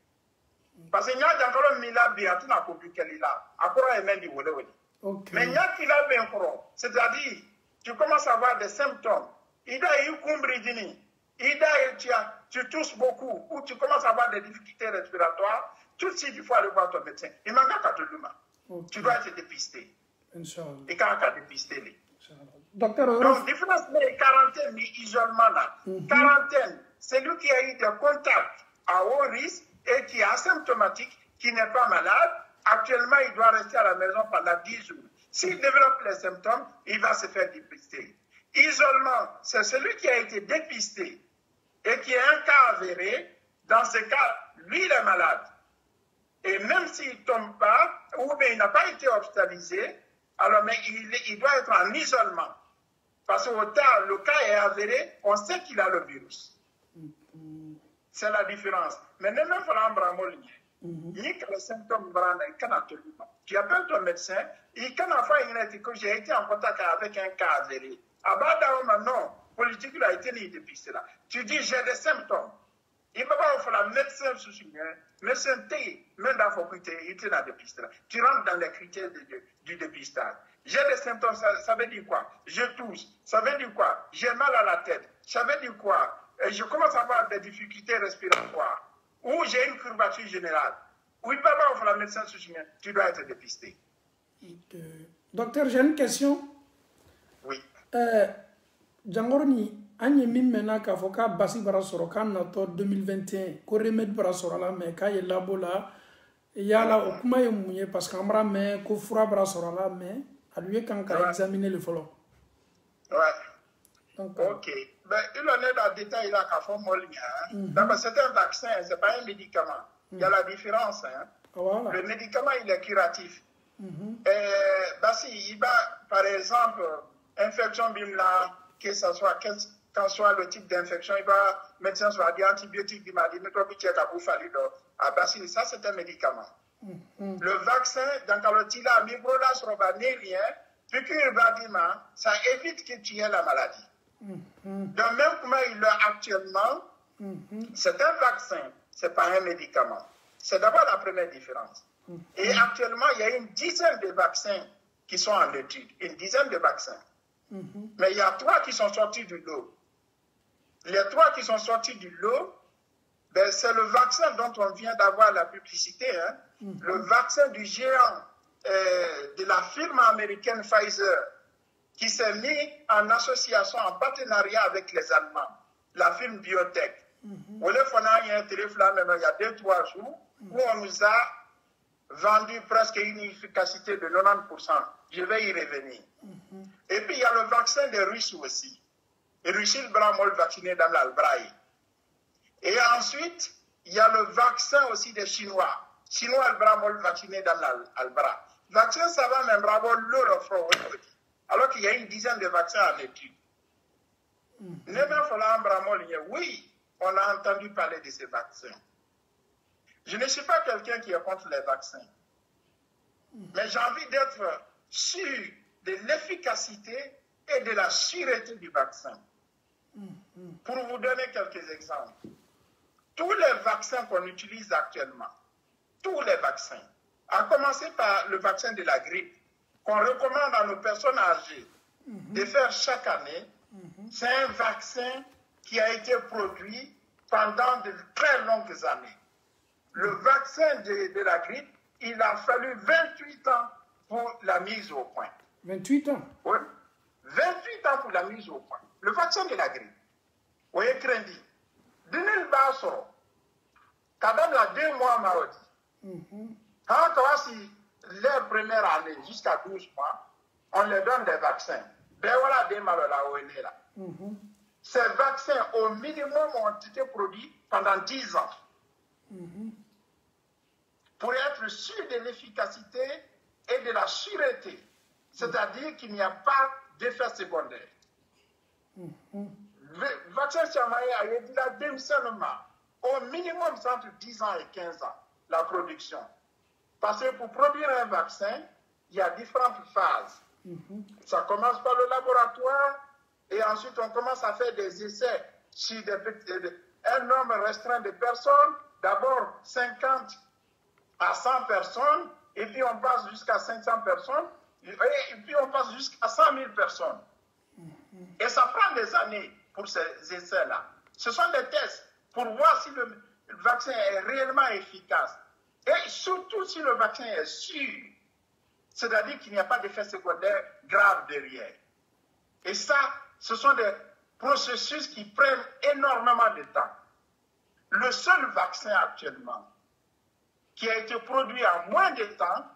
Parce qu'il y a encore un milliard de gens qui ont publié là. Après, il y a des gens. Mais il y a qui l'a bien encore. C'est-à-dire, tu commences à avoir des symptômes. Il y a eu combridini. Il y a tu tousses beaucoup ou tu commences à avoir des difficultés respiratoires. Tout de suite, il faut aller voir ton médecin. Il manque à tout le monde. Tu dois être dépisté. Inch'Allah. Et quand tu as dépisté, Docteur, donc, différence de quarantaine et isolement là. Quarantaine, c'est lui qui a eu des contacts à haut risque et qui est asymptomatique, qui n'est pas malade. Actuellement, il doit rester à la maison pendant 10 jours. S'il développe les symptômes, il va se faire dépister. Isolement, c'est celui qui a été dépisté et qui est un cas avéré. Dans ce cas, lui, il est malade. Et même s'il ne tombe pas, ou bien il n'a pas été hospitalisé, alors mais il doit être en isolement. Parce que le cas est avéré, on sait qu'il a le virus. C'est la différence. Mais même il faut l'embrasser. Ni que les symptômes tu appelles ton médecin, il quand que j'ai été en contact avec un cas avéré. Non, politique il a été dépisté là. Tu dis j'ai des symptômes. Il ne peut pas faire la médecin sous médecin T, même dans la faculté, il était dans le dépistage. Tu rentres dans les critères du dépistage. J'ai des symptômes, ça veut dire quoi? Je tousse, ça veut dire quoi? J'ai mal à la tête, ça veut dire quoi? Je commence à avoir des difficultés respiratoires, ou j'ai une courbature générale. Ou il ne peut pas faire la médecin sous tu dois être dépisté. Docteur, j'ai une question. Oui. Jangorni, Anye Mimena Kafoka Basi Barasorokan Nato 2021, ko remède Barasorala, mais quand il labo là, il y a là au Kumayumouye parce qu'Amra mais ko Fura Barasorala, mais à lui quand il a examiné le follow. Ouais. Donc, ok. Ben, il en est dans le détail là qu'à fond Molia. D'abord, c'est un vaccin, c'est pas un médicament. Il y a la différence. Hein. Voilà. Le médicament, il est curatif. Basi, il va, par exemple, infection bimla, que ce soit quand soit le type d'infection, il va médecin soit des antibiotiques, il m'a dit, mais toi, tu as Basi, ça c'est un médicament. Le vaccin, dans le tila, mibrola, sroba, rien, piqûre badima, ça évite que tu aies la maladie. Donc, même comment il l'a actuellement, c'est un vaccin, c'est pas un médicament. C'est d'abord la première différence. Et actuellement, il y a une dizaine de vaccins qui sont en étude, une dizaine de vaccins. Mais il y a 3 qui sont sortis du lot. Les 3 qui sont sortis du lot, ben, c'est le vaccin dont on vient d'avoir la publicité, hein? Le vaccin du géant de la firme américaine Pfizer, qui s'est mis en association, en partenariat avec les Allemands, la firme Biotech. Il y a 2-3 jours où on nous a vendu presque une efficacité de 90%. Je vais y revenir. Et puis il y a le vaccin des Russes aussi. Les Russes, le bras mal vacciné dans l'albraï. Et ensuite, il y a le vaccin aussi des Chinois. Chinois, le bras mal vacciné dans l'albra. Vaccin, ça va même bravo l'euro. Alors qu'il y a une dizaine de vaccins en étude. Oui, on a entendu parler de ces vaccins. Je ne suis pas quelqu'un qui est contre les vaccins. Mais j'ai envie d'être sûr de l'efficacité et de la sûreté du vaccin. Pour vous donner quelques exemples. Tous les vaccins qu'on utilise actuellement, tous les vaccins, à commencer par le vaccin de la grippe, qu'on recommande à nos personnes âgées de faire chaque année, c'est un vaccin qui a été produit pendant de très longues années. Le vaccin de la grippe, il a fallu 28 ans pour la mise au point. 28 ans? Oui. 28 ans pour la mise au point. Le vaccin de la grippe. Oui, crédit. Dîner le basso. Quand même, la 2 mois, marodi. Quand on si leur première année, jusqu'à 12 mois, on leur donne des vaccins. Ben voilà, des malades là où on est là. Ces vaccins, au minimum, ont été produits pendant 10 ans. Pour être sûr de l'efficacité et de la sûreté. C'est-à-dire qu'il n'y a pas d'effets secondaires. Le vaccin Chamaï a été là seulement au minimum entre 10 ans et 15 ans, la production. Parce que pour produire un vaccin, il y a différentes phases. Ça commence par le laboratoire et ensuite on commence à faire des essais sur un nombre restreint de personnes, d'abord 50 à 100 personnes, et puis on passe jusqu'à 500 personnes, et puis on passe jusqu'à 100 000 personnes. Et ça prend des années pour ces essais-là. Ce sont des tests pour voir si le vaccin est réellement efficace. Et surtout si le vaccin est sûr. C'est-à-dire qu'il n'y a pas d'effet secondaire grave derrière. Et ça, ce sont des processus qui prennent énormément de temps. Le seul vaccin actuellement qui a été produit en moins de temps,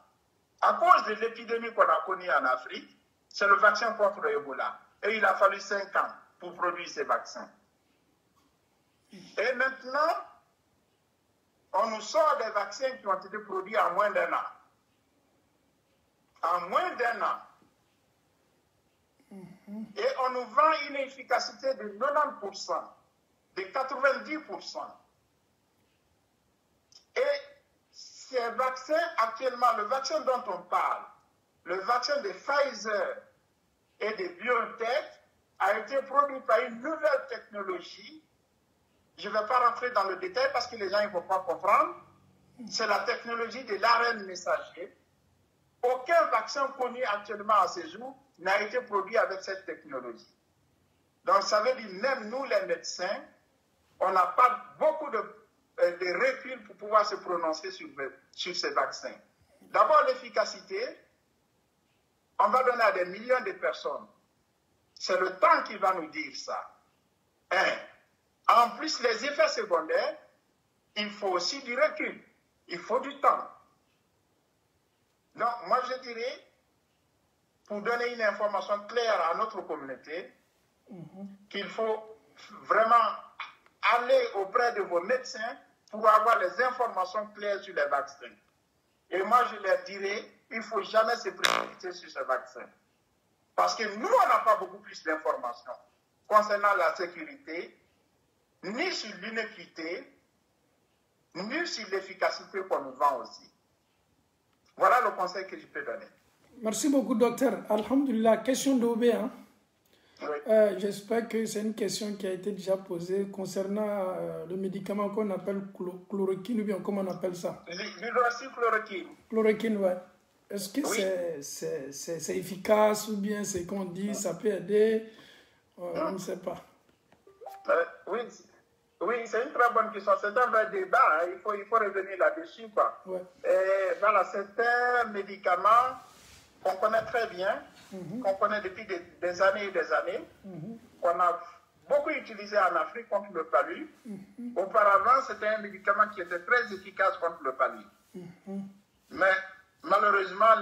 à cause de l'épidémie qu'on a connue en Afrique, c'est le vaccin contre Ebola. Et il a fallu 5 ans pour produire ces vaccins. Et maintenant, on nous sort des vaccins qui ont été produits en moins d'1 an. En moins d'1 an. Et on nous vend une efficacité de 90%, de 90%. Et ces vaccins, actuellement, le vaccin dont on parle, le vaccin de Pfizer et de BioNTech, a été produit par une nouvelle technologie. Je ne vais pas rentrer dans le détail parce que les gens ne vont pas comprendre. C'est la technologie de l'ARN messager. Aucun vaccin connu actuellement à ce jour n'a été produit avec cette technologie. Donc ça veut dire, même nous les médecins, on n'a pas beaucoup de recul pour pouvoir se prononcer sur ces vaccins. D'abord l'efficacité, on va donner à des millions de personnes. C'est le temps qui va nous dire ça. En plus, les effets secondaires, il faut aussi du recul. Il faut du temps. Donc, moi, je dirais, pour donner une information claire à notre communauté, qu'il faut vraiment aller auprès de vos médecins pour avoir les informations claires sur les vaccins. Et moi, je leur dirais, il ne faut jamais se précipiter sur ce vaccin. Parce que nous, on n'a pas beaucoup plus d'informations concernant la sécurité, ni sur l'inéquité, ni sur l'efficacité qu'on nous vend aussi. Voilà le conseil que je peux donner. Merci beaucoup, docteur. Alhamdulillah, question d'Obé. Hein? Oui. J'espère que c'est une question qui a été déjà posée concernant le médicament qu'on appelle chloroquine, ou bien comment on appelle ça? L'hydroxychloroquine. Chloroquine, ouais. Est-ce que oui. c'est efficace ou bien c'est qu'on dit ça peut aider? On ne sait pas. Oui, c'est une très bonne question. C'est un vrai débat. Hein. Il faut revenir là-dessus. Ouais. Voilà, c'est un médicament qu'on connaît très bien, qu'on connaît depuis des années et des années, qu'on a beaucoup utilisé en Afrique contre le palu. Auparavant, c'était un médicament qui était très efficace contre le palu. Mais malheureusement,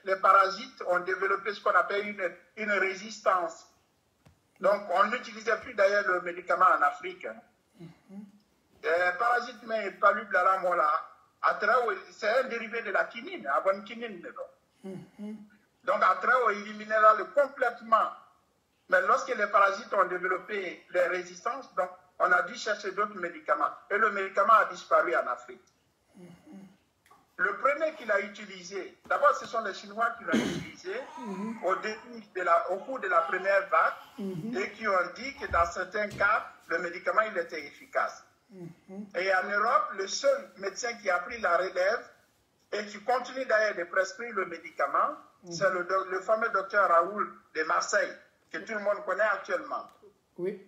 les parasites ont développé ce qu'on appelle une résistance. Donc, on n'utilisait plus d'ailleurs le médicament en Afrique. Parasite, mais palu blala mola, c'est un dérivé de la quinine, la bonne quinine. Donc, après, on éliminait là complètement. Mais lorsque les parasites ont développé les résistances, donc, on a dû chercher d'autres médicaments. Et le médicament a disparu en Afrique. Le premier qu'il a utilisé, d'abord, ce sont les Chinois qui l'ont utilisé au cours de la première vague et qui ont dit que dans certains cas, le médicament il était efficace. Et en Europe, le seul médecin qui a pris la relève et qui continue d'ailleurs de prescrire le médicament, c'est le fameux docteur Raoul de Marseille, que tout le monde connaît actuellement. Oui.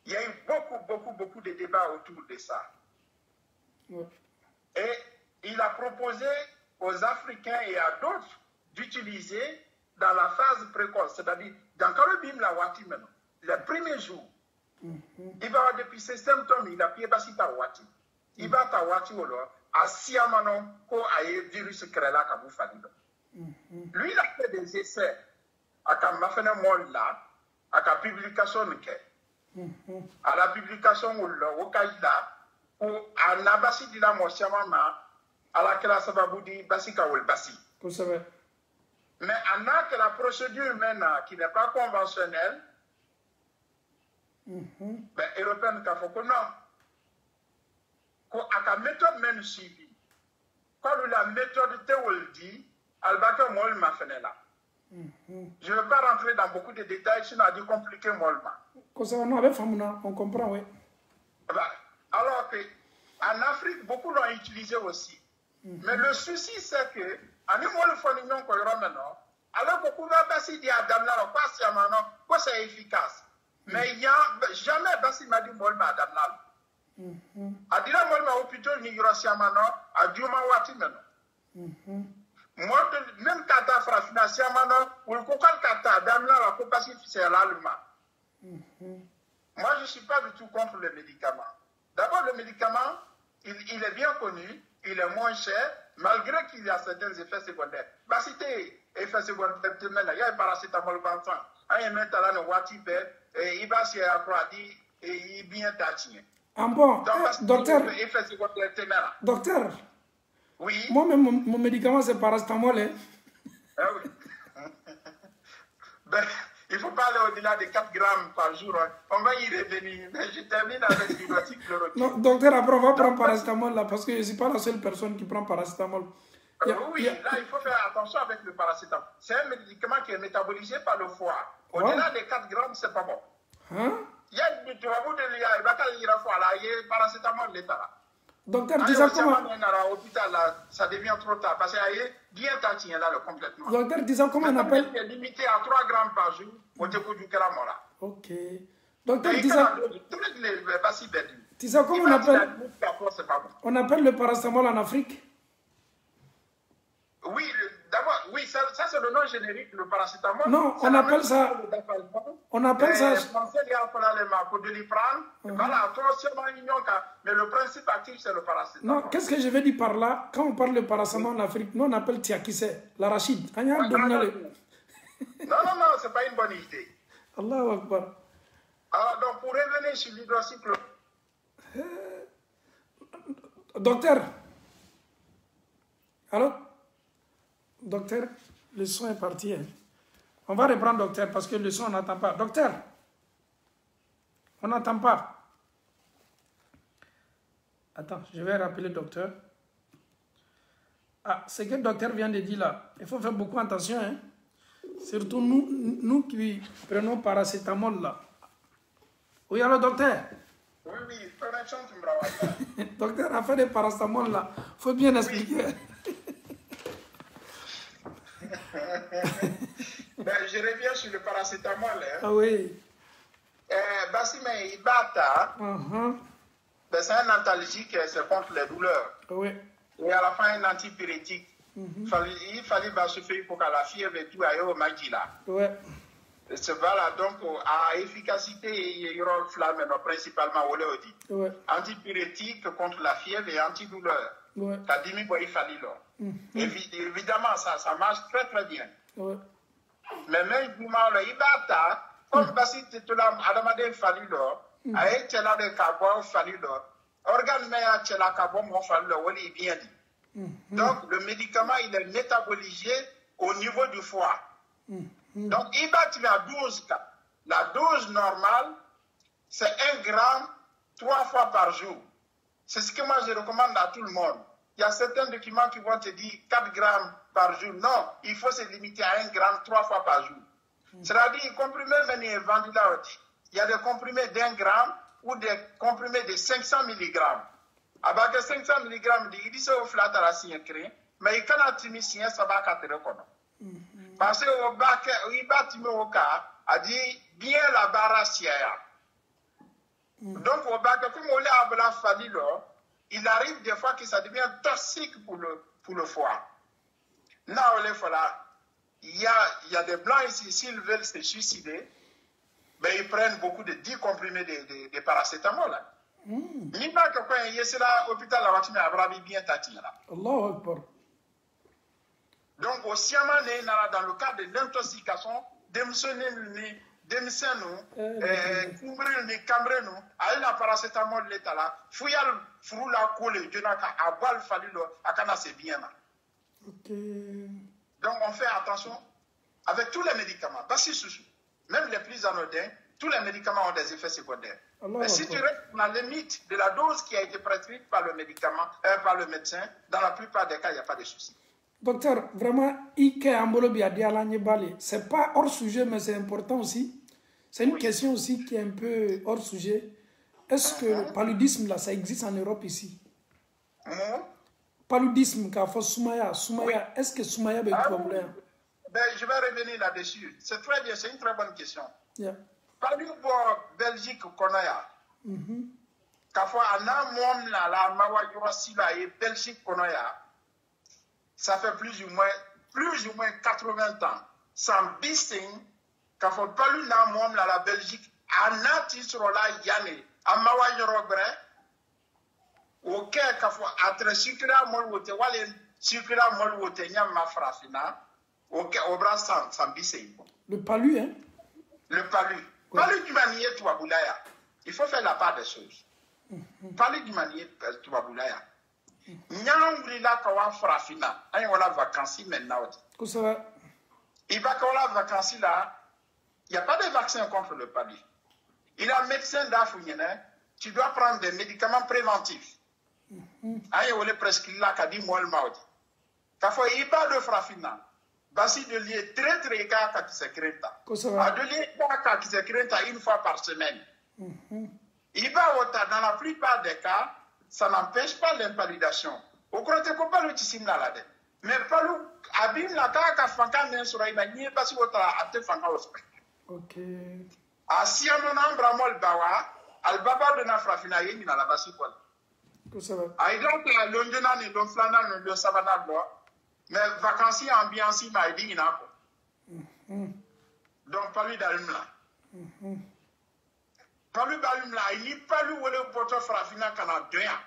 Il y a eu beaucoup de débats autour de ça. Oui. Et il a proposé aux Africains et à d'autres d'utiliser dans la phase précoce, c'est-à-dire dans Karobim la Wati maintenant, les premiers jours. Il va avoir depuis ces symptômes, il a pu passer ta Wati. Il va ta Wati ou alors, à Siamano, ko aye virus créla kabu falido. Lui, il a fait des essais à Kamafene Molla, à la publication à la publication au Kaïda, ou à Nabasi Dila Mosiamama, à la classe Baboudi Basika ou le Basi. Mais en a que la procédure maintenant qui n'est pas conventionnelle, ben, européenne qu'a fait que non. À la méthode même suivie, quand la méthode te dit, elle va que moi, m'a fait là. Je ne veux pas rentrer dans beaucoup de détails, sinon elle dit compliqué mollement. On comprend, oui. Alors qu'en Afrique, beaucoup l'ont utilisé aussi. Mais le souci, c'est que, en alors beaucoup va passer des adamnal, quoi c'est efficace. Mais il n'y a jamais passé m'a dit mollement adamnal. A dit là, mollement hôpital, ni grossamano, a dûma wati maintenant. Moi, même quand tu as financièrement, ou le cocal kata, dame là, la compassion c'est l'allemand. Moi, je ne suis pas du tout contre le médicament. D'abord, le médicament, il est bien connu, il est moins cher, malgré qu'il y a certains effets secondaires. Bah, si tu effets secondaires, il y a un paracétamol 20 ans, il y a un métal, il va se accroître et il bien tâché. Ah bon, docteur, docteur, oui. Moi-même, mon médicament, c'est paracétamol. Hein? Ah oui. Ben, il ne faut pas aller au-delà de 4 grammes par jour. Hein. On va y revenir. Mais je termine avec du chloroquine. Non, docteur, après, on va prendre paracétamol là, parce que je ne suis pas la seule personne qui prend paracétamol. Oui, là, il faut faire attention avec le paracétamol. C'est un médicament qui est métabolisé par le foie. Au-delà de 4 grammes, ce n'est pas bon. Hein? Il y a une métabolisme de l'IA, il va y avoir le paracétamol de l'État. Docteur, dis-moi comment... Ça devient trop tard, parce qu'il y a bien tâché là, complètement. Docteur, dis-moi comment on appelle... C'est limité à 3 grammes par jour, au début du calamora. Ok. Docteur, dis-moi... Dis-moi comment on appelle... On appelle le paracétamol en Afrique? Oui, d'abord, oui, ça c'est le nom générique, le paracétamol. Non, on appelle ça... On appelle ça... Pour Doliprane, voilà, mais le principe actif, c'est le paracétamol. Non, qu'est-ce que je veux dire par là? Quand on parle de paracétamol en Afrique, nous on appelle tiakissé, l'arachide. Non, c'est pas une bonne idée. Allahu Akbar. Alors, donc, pour revenir sur l'hydrocyclone. Docteur. Allô? Docteur, le son est parti. Hein. On va reprendre, docteur, parce que le son, on n'entend pas. Docteur, on n'entend pas. Attends, je vais rappeler le docteur. Ah, ce que le docteur vient de dire là, il faut faire beaucoup attention. Hein. Surtout nous qui prenons paracétamol là. Oui, alors docteur? Oui, tu me racontes. Docteur, affaire de paracétamol là, il faut bien expliquer. Oui. Ben, je reviens sur le paracétamol. Hein. Ah oui. Bassime Ibata, ben, c'est un antalgique, c'est contre les douleurs. Oui. Et à la fin, un antipyrétique. Il fallait se faire pour que la fièvre et tout aille au Magila. Oui. Voilà, donc, à efficacité, il y aura le flamme, principalement au léodie. Oui. Antipyrétique contre la fièvre et antidouleur. Oui. T'as dit, il fallait là. Évidemment, ça marche très très bien. Oui. Mais même le Ibata, comme Bassi Titulam, Adamade fallu là, a été là de Cabo fallu là, organe mais à Tchela Cabo, mon fallu là, il est bien dit. Donc, le médicament, il est métabolisé au niveau du foie. Donc, Ibata, il a 12 cas. La dose normale, c'est 1 gramme 3 fois par jour. C'est ce que moi je recommande à tout le monde. Il y a certains documents qui vont te dire 4 grammes par jour. Non, il faut se limiter à 1 gramme 3 fois par jour. C'est-à-dire, les comprimés vendus là, il y a des comprimés d'1 gramme ou des comprimés de 500 mg. Avec 500 mg, il dit ça au flat à la signe, mais il can't timicien, ça va qu'à te reconnaître. Parce que il va au cas, a dit bien la barre donc, au bac, comme on l'a la famille là, il arrive des fois que ça devient toxique pour le foie. Là, il y a des blancs ici, s'ils veulent se suicider, ben, ils prennent beaucoup de 10 comprimés de paracétamol. Ni pas que quand il y a là, l'hôpital, la voiture a bien tati là. Allahu Akbar. Donc, au Siaman, dans le cas de l'intoxication, démissionner denmisɛnninw kunbere ni kamere nu a ye na paracétamol le ta la fo ya furu la ko le joona ka a bɔ alifali lɔ a kana se biɲɛ ma. Donc on fait attention avec tous les médicaments. Bassi Soussou, même les plus anodins, tous les médicaments ont des effets secondaires. Mais si tu restes dans la limite de la dose qui a été prescrite par le médicament, par le médecin, dans la plupart des cas, il n'y a pas de souci. Docteur, vraiment, c'est pas hors sujet, mais c'est important aussi. C'est une question aussi qui est un peu hors sujet. Est-ce que le paludisme, là, ça existe en Europe ici? Paludisme, Soumaya, est-ce que Soumaya est je vais revenir là-dessus. C'est très bien, c'est une très bonne question. Yeah. Paludisme Belgique, qu'on a. Quand on a mon la Belgique, qu'on a. Ça fait plus ou moins 80 ans. Sans bising, quand on parle de la Belgique, en Atisrola Yane, en Mawayorogre, ok, quand on a très circulaire, circulaire, mafrafina, ok, au bras sans bising. Le palu, hein? Le palu. Palu du manier, tu vas boulaya. Il faut faire la part des choses. Palu du manier, tu vas boulaya. Nyangulila kawa frafina ayi wala vacances maintenant. Il va quand la vacances là, il n'y a pas de vaccin contre le palu. Il a un médecin d'Afrique, tu dois prendre des médicaments préventifs. Ayi wala presque là kadi moel maudi. Kafo iba de frafina. Basi de lier très gars qui se crenta. A de lier gars qui se crenta une fois par semaine. Iba wota dans la plupart des cas. Ça n'empêche pas l'impaludation. Au côté qu'on parle de là. Mais pas abim la kaka fanka ne sura imagine pas si votre ate fanka ospe. OK. Asi amona bramol bawa al baba de na frafina yini na la basi quoi. Que ça va? Ai donc la londena ni don flana no savana do. Mais vacances ambiance ma idi na ko. Donc pas lui d'alum là. Palu balum la ni palu wole poto frafina kana doya.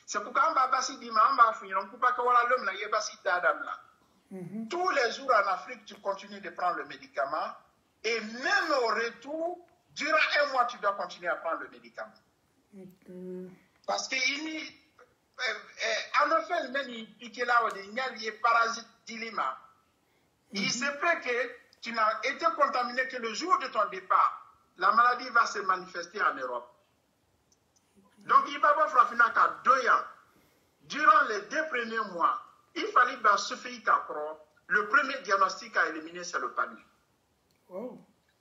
C'est pourquoi on va passer dimanche, on va finir, on peut pas que voilà l'homme là, il est passé d'Adam là. Tous les jours en Afrique, tu continues de prendre le médicament et même au retour, durant un mois, tu dois continuer à prendre le médicament. Parce que en effet, même il pique là où il y a des parasites d'ilima. Il se peut que tu n'as été contaminé que le jour de ton départ. La maladie va se manifester en Europe. Donc, il va avoir frappé 2 ans. Durant les 2 premiers mois, il fallait se faire qu'après, le premier diagnostic à éliminer, c'est le palu.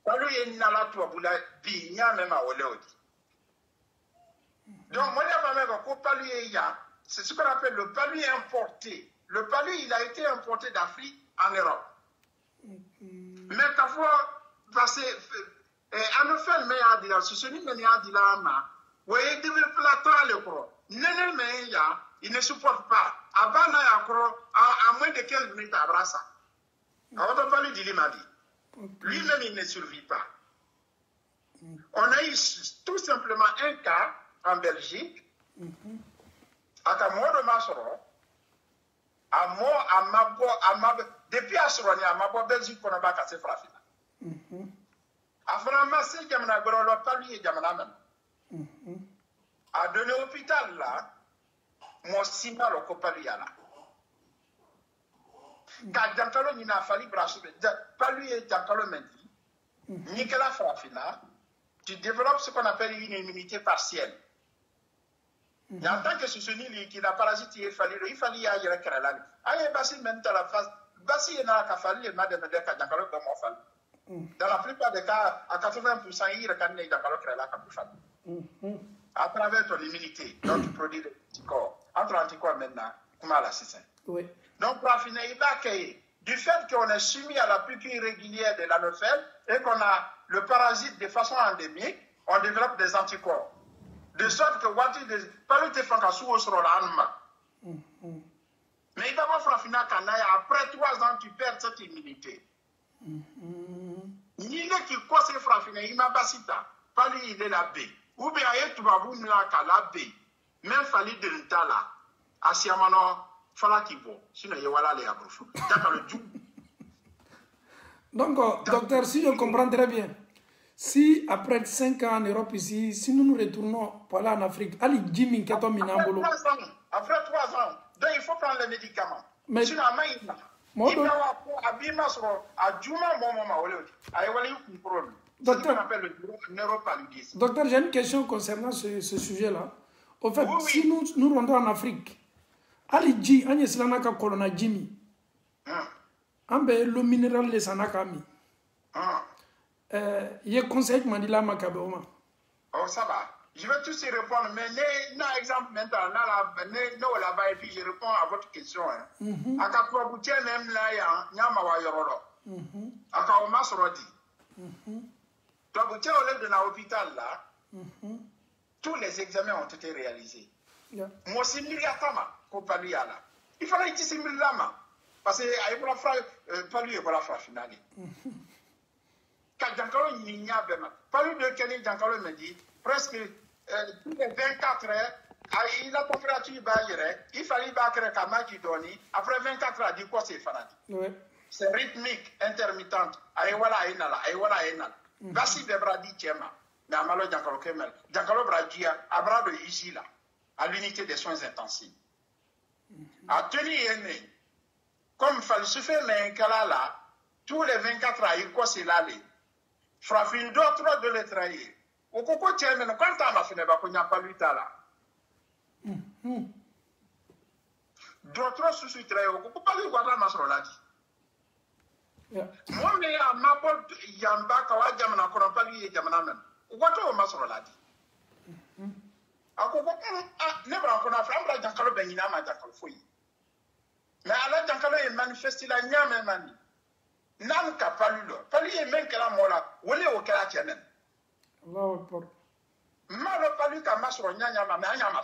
Palu est nala toi boula bi nya même à oleodi. Donc, moi, c'est ce qu'on appelle le palu importé. Le palu, il a été importé d'Afrique en Europe. Mais parfois, parce que en effet, mais à dire, ce n'est pas dit là, oui, il développe la toile, le pro. Il ne supporte pas. À moins de 15 minutes à brassa. On ne peut pas lui dire, il m'a dit. Lui-même, il ne survit pas. On a eu tout simplement un cas en Belgique, à Kamodo Masoro, depuis Asroni, à Mabo Belgique, on a pas cassé Frafina. A Framassé, Jamana Gorolo, pas lui et Jamana même. A donné l'hôpital là, mon signal au Copaliana. Quand Jankalo n'a fallu brasser, pas lui et Jankalo m'a dit, Nicolas Frafina, tu développes ce qu'on appelle une immunité partielle. Et en tant que soutenir qui n'a parasite, il fallait y aller à Kerala. Aïe, Bassi, même dans la phase, Bassi, il n'a qu'à faire les mains de Medeka, Jankalo, comme on fait. Dans la plupart des cas, à 80%, il reconnaît Jankalo Kerala comme il fait. À travers ton immunité, donc tu produis des anticorps. Entre anticorps maintenant, comment l'assassin. Oui. Donc, pour finir, du fait qu'on est soumis à la piqûre irrégulière de l'anophèle et qu'on a le parasite de façon endémique, on développe des anticorps. De sorte que, pas le téfankasou sur l'anma. Mais il va pas finir après 3 ans, tu perds cette immunité. Il est qui cause frafina, il m'a basita, pas lui, il est la baie. Ou bien, tu vas vous mettre à la baie. Même fallu de l'intala. Asiamano, fala qui vaut. Sinon, il y a les abroufous. Donc, docteur, si je comprends très bien, si après 5 ans en Europe ici, si nous nous retournons pour aller en Afrique, allez, Jimmy, après 3 ans, donc il faut prendre les médicaments. Mais, sinon, Docteur, j'ai une question concernant ce sujet-là. Au fait, si nous rendons en Afrique, Ali Agnès Lanaka Corona Jimmy, le minéral de Sanakami, il y a conseil que Mandila Makaboma. Oh, ça va. Je vais tous y répondre, mais non, exemple maintenant, là-bas, et puis je réponds à votre question. À Kakwa Boutier, même là, il y a Nyamawa Yororo. À Kaoma Sorodi. Donc, Boutier, au lieu de l'hôpital, là, tous les examens ont été réalisés. Moi, c'est Myriatama, pour Palu là. Il fallait dire c'est Myriatama. Parce que, Palu est la phrase finale. Quand Jankalo n'y a pas, Palu de Kenny Jankalo me dit, presque tous les 24 heures, il a température il fallait battre Kama qui donne. Après 24 heures, dit quoi c'est fanati. C'est rythmique, intermittente. Aïwala Aïnala, Aïwala Aïnala. Voici des bradis Tchema. Mais Amalo Jankalo Kemel. Jankalo Bradia, Abra de Isila, à l'unité des soins intensifs. A tenu aîné. Comme il fallait se faire, mais là, tous les 24 heures, il quoi c'est l'aller. Frafine d'autres de les trahir. Au coco tiens, mais quand on a fait, il n'y a pas lu là. D'autres sous trahir, au coco pas lu, voilà ma soeur l'a dit. Moi, mais à ma porte, Yamba, Kawa, Jamana, qu'on n'a pas lu, Jamana même. Ou quoi, ma soeur l'a dit. A coco, ne bras qu'on a fait, on a Jankalo Benina, ma Jankalo Fouille. Mais alors, Jankalo est manifesté la Nyame Mani. Nam ka palu lo palu ye men kala mola wole o kala tienen Allahu akbar ma lo palu ka masro nyanya ma me anya ma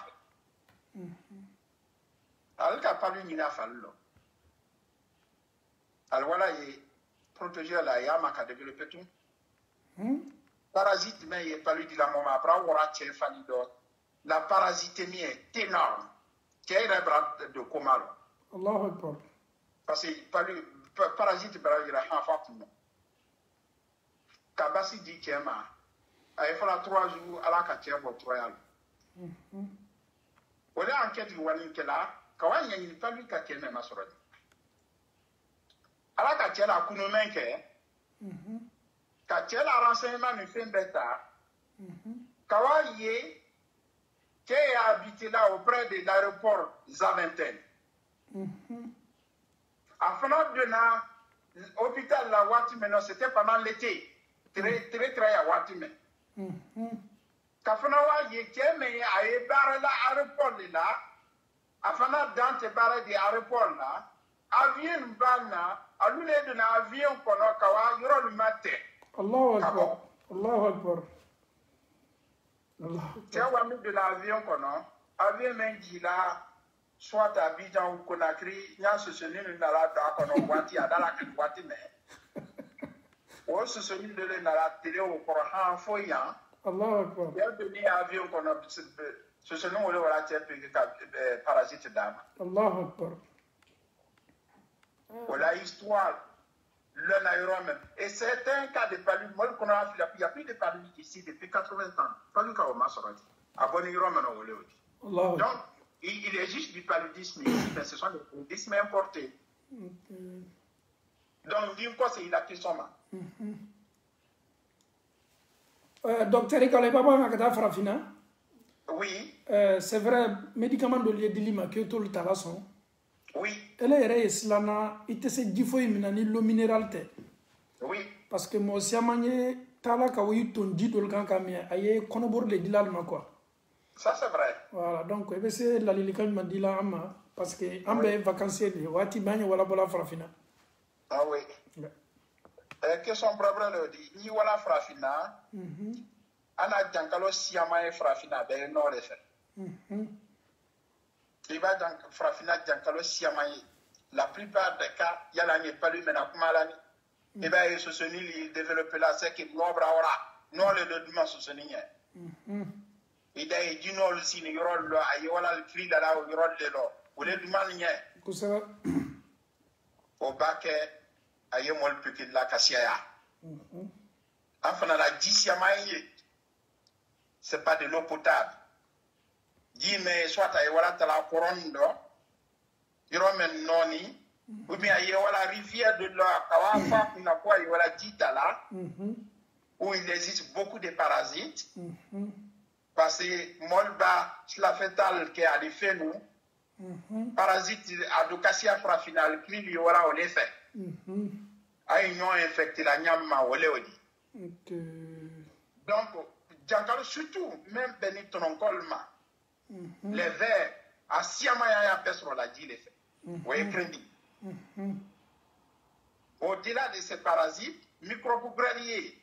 al ka palu ni na fallo al wala ye protéger la ya ma ka développer tout parasite mais ye palu di la moma bra wora tie fani do la parasitémie est énorme qui est bras de komalo Allahu akbar parce que palu parasite barajira en fatima kabasi di kema ay fala 3 jours ala ka tiebo troyal wala enquête wani kala kawanya ni palu ka kema masoro ala ka tiela kuno menke ka tiela renseignement ni fin beta kawaye qui est habité là auprès de l'aéroport Zaventem afin de l'hôpital la Watimeno, c'était pendant l'été. Très à Watime. Kafanawa yekeme a barre la aéroport là. Afin dans te barre de aéroport là. Avion bana, à l'une de l'avion kono kawa yoro le matin. Allahu Akbar. Allahu Akbar. Allahu Akbar. de l'avion kono. Avion mengi là. Soit à Abidjan ou Conakry, il y a ce seigneur qui n'a pas de wati à la wati mais ou ce seigneur de la télé au Coran foyan. Allah Akbar. Il y a donné avion qu'on a ce seigneur où la tête parasite d'âme. Allah Akbar. Voilà histoire le naïrom et c'est un cas de palu moi qu'on a il y a plus de palu ici depuis 80 ans. Palu ka o masorati. Abonné naïrom na ole odi. Allah. Donc il existe du paludisme, mais ce sont des paludismes importés. Donc, d'une fois, c'est la question. Docteur Ikale Baba Makata Frafina. Oui. C'est vrai, médicament de l'Iedilima qui est tout le talasson. Oui. Elle est islana, il te se dit faut y l'eau minérale. Oui. Parce que moi, si je tala kawi ton dit le kan kamia, aye konobor le dilal ma quoi. Ça, c'est vrai. Voilà, donc, c'est la lilikal m'a dit là, parce que ambe vacancier, wati bagno wala bola frafina. Ah oui. Que son problème le dit, ni wala frafina, ana jankalo siyama e frafina, ben non le fait. Il va dans frafina jankalo siyama e. La plupart des cas, il y a l'année pas lui, mais n'a pas malani. Et bien, il se soucie, il développe là, c'est qu'il n'ouvre pas, non le document se soucie. Il a dit non, le signe, il y aura le cri là, il y aura le lot. Vous voulez du mal, il y a. Au bac, il y a un peu de la cassia. Enfin, la 10e année, ce n'est pas de l'eau potable. Dis, mais soit il y aura la couronne, il y aura un noni, Ou bien il y a la rivière de la Kawafa, il y a la Ditala, où il existe beaucoup de parasites. Parce que Molba, la fétale qui a des fait nous, parasites Adocassia frafinal, qui lui aura au effet. Ils ont infecté la nyama au léodi. Donc, surtout, même Benitonon Colma, les vers, à Siamaya Pesro l'a dit l'effet. Oui, crédit. Au-delà de ces parasites, microbes graniers,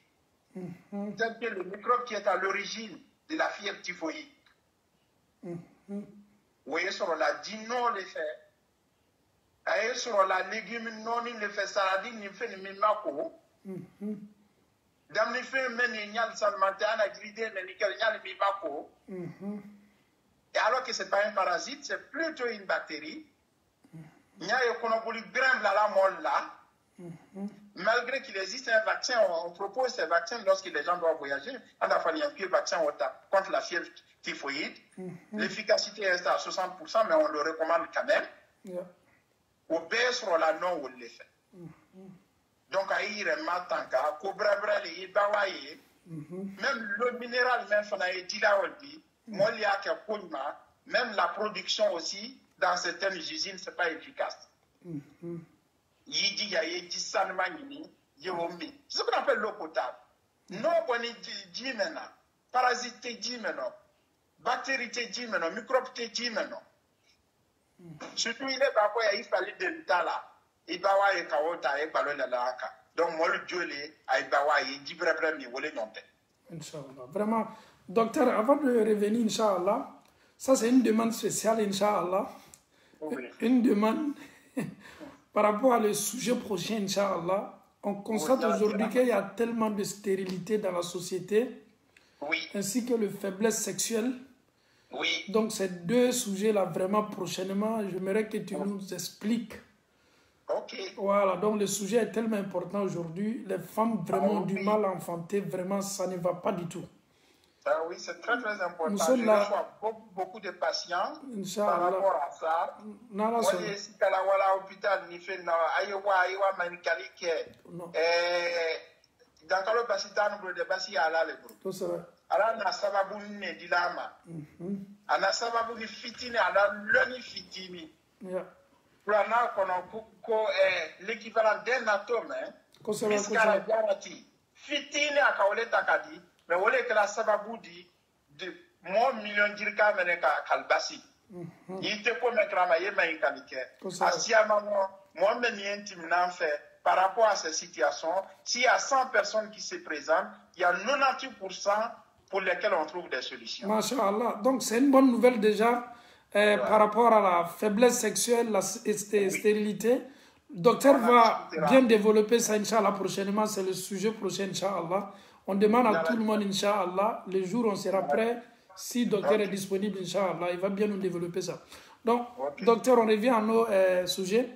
tel que le microbe qui est à l'origine de la fièvre typhoïde. Vous voyez sur la dino l'effet. Et sur la légume non il fait saladine il fait le mako. Dans les faits men il y a le salmantan à grider mais il y a le mako. Et alors que c'est pas un parasite, c'est plutôt une bactérie. Il y a un conobuli grimpe la molle là. Malgré qu'il existe un vaccin, on propose ces vaccins lorsque les gens doivent voyager. On a fallu un vaccin contre la fièvre typhoïde. L'efficacité est à 60%, mais on le recommande quand même. Au baisse sur la non ou l'effet. Donc, à y remettre cobra brali, bawaye, même le minéral, même fanaï dilaoldi, molia kapulma, même la production aussi, dans certaines usines, c'est pas efficace. Yidi yaye sanma yini, yewomi. C'est ce qu'on appelle l'eau potable. Non, on est dimena, parasite dimena, bactérie dimena, microbe dimena. Surtout, il est parfois, il fallait de l'Itala. Il va y avoir un ballon de la haka. Donc, moi, le Dieu, il va y avoir un dibre premier, il va y Inch'Allah. Vraiment, docteur, avant de revenir, Inch'Allah, ça c'est une demande spéciale, Inch'Allah. Une demande par rapport à le sujet prochain, Inch'Allah. On constate aujourd'hui qu'il y a tellement de stérilité dans la société, ainsi que le faiblesse sexuelle. Donc, ces deux sujets-là, vraiment, prochainement, j'aimerais que tu nous expliques. Voilà, donc le sujet est tellement important aujourd'hui. Les femmes vraiment ont du mal à enfanter, vraiment, ça ne va pas du tout. Oui, c'est très très important. Nous sommes là. Je reçois beaucoup de patients par rapport à ça. Moi, je suis à l'hôpital, je suis à Iowa, dans le basitan, de basi à la lebro. Alors, na sababu ne dilama. Ana sababu ni fitini, ana loni fitini. Pour ana kono l'équivalent d'un atome, miskara jarati. Fitini akaole takadi, mais ole que la sababu de mon million dirka mene kalbasi. Il te peut mettre à ma yema inkalike. Asiama moi meni intime n'en fait. Par rapport à ces situations, s'il y a 100 personnes qui se présentent, il y a 98% pour lesquelles on trouve des solutions. Masha'Allah. Donc c'est une bonne nouvelle déjà par rapport à la faiblesse sexuelle, la stérilité. Le docteur va bien développer ça, Inch'Allah, prochainement. C'est le sujet prochain, Inch'Allah. On demande à tout le monde, Inch'Allah, le jour où on sera prêt, si le docteur est disponible, Inch'Allah, il va bien nous développer ça. Donc, docteur, on revient à nos sujets.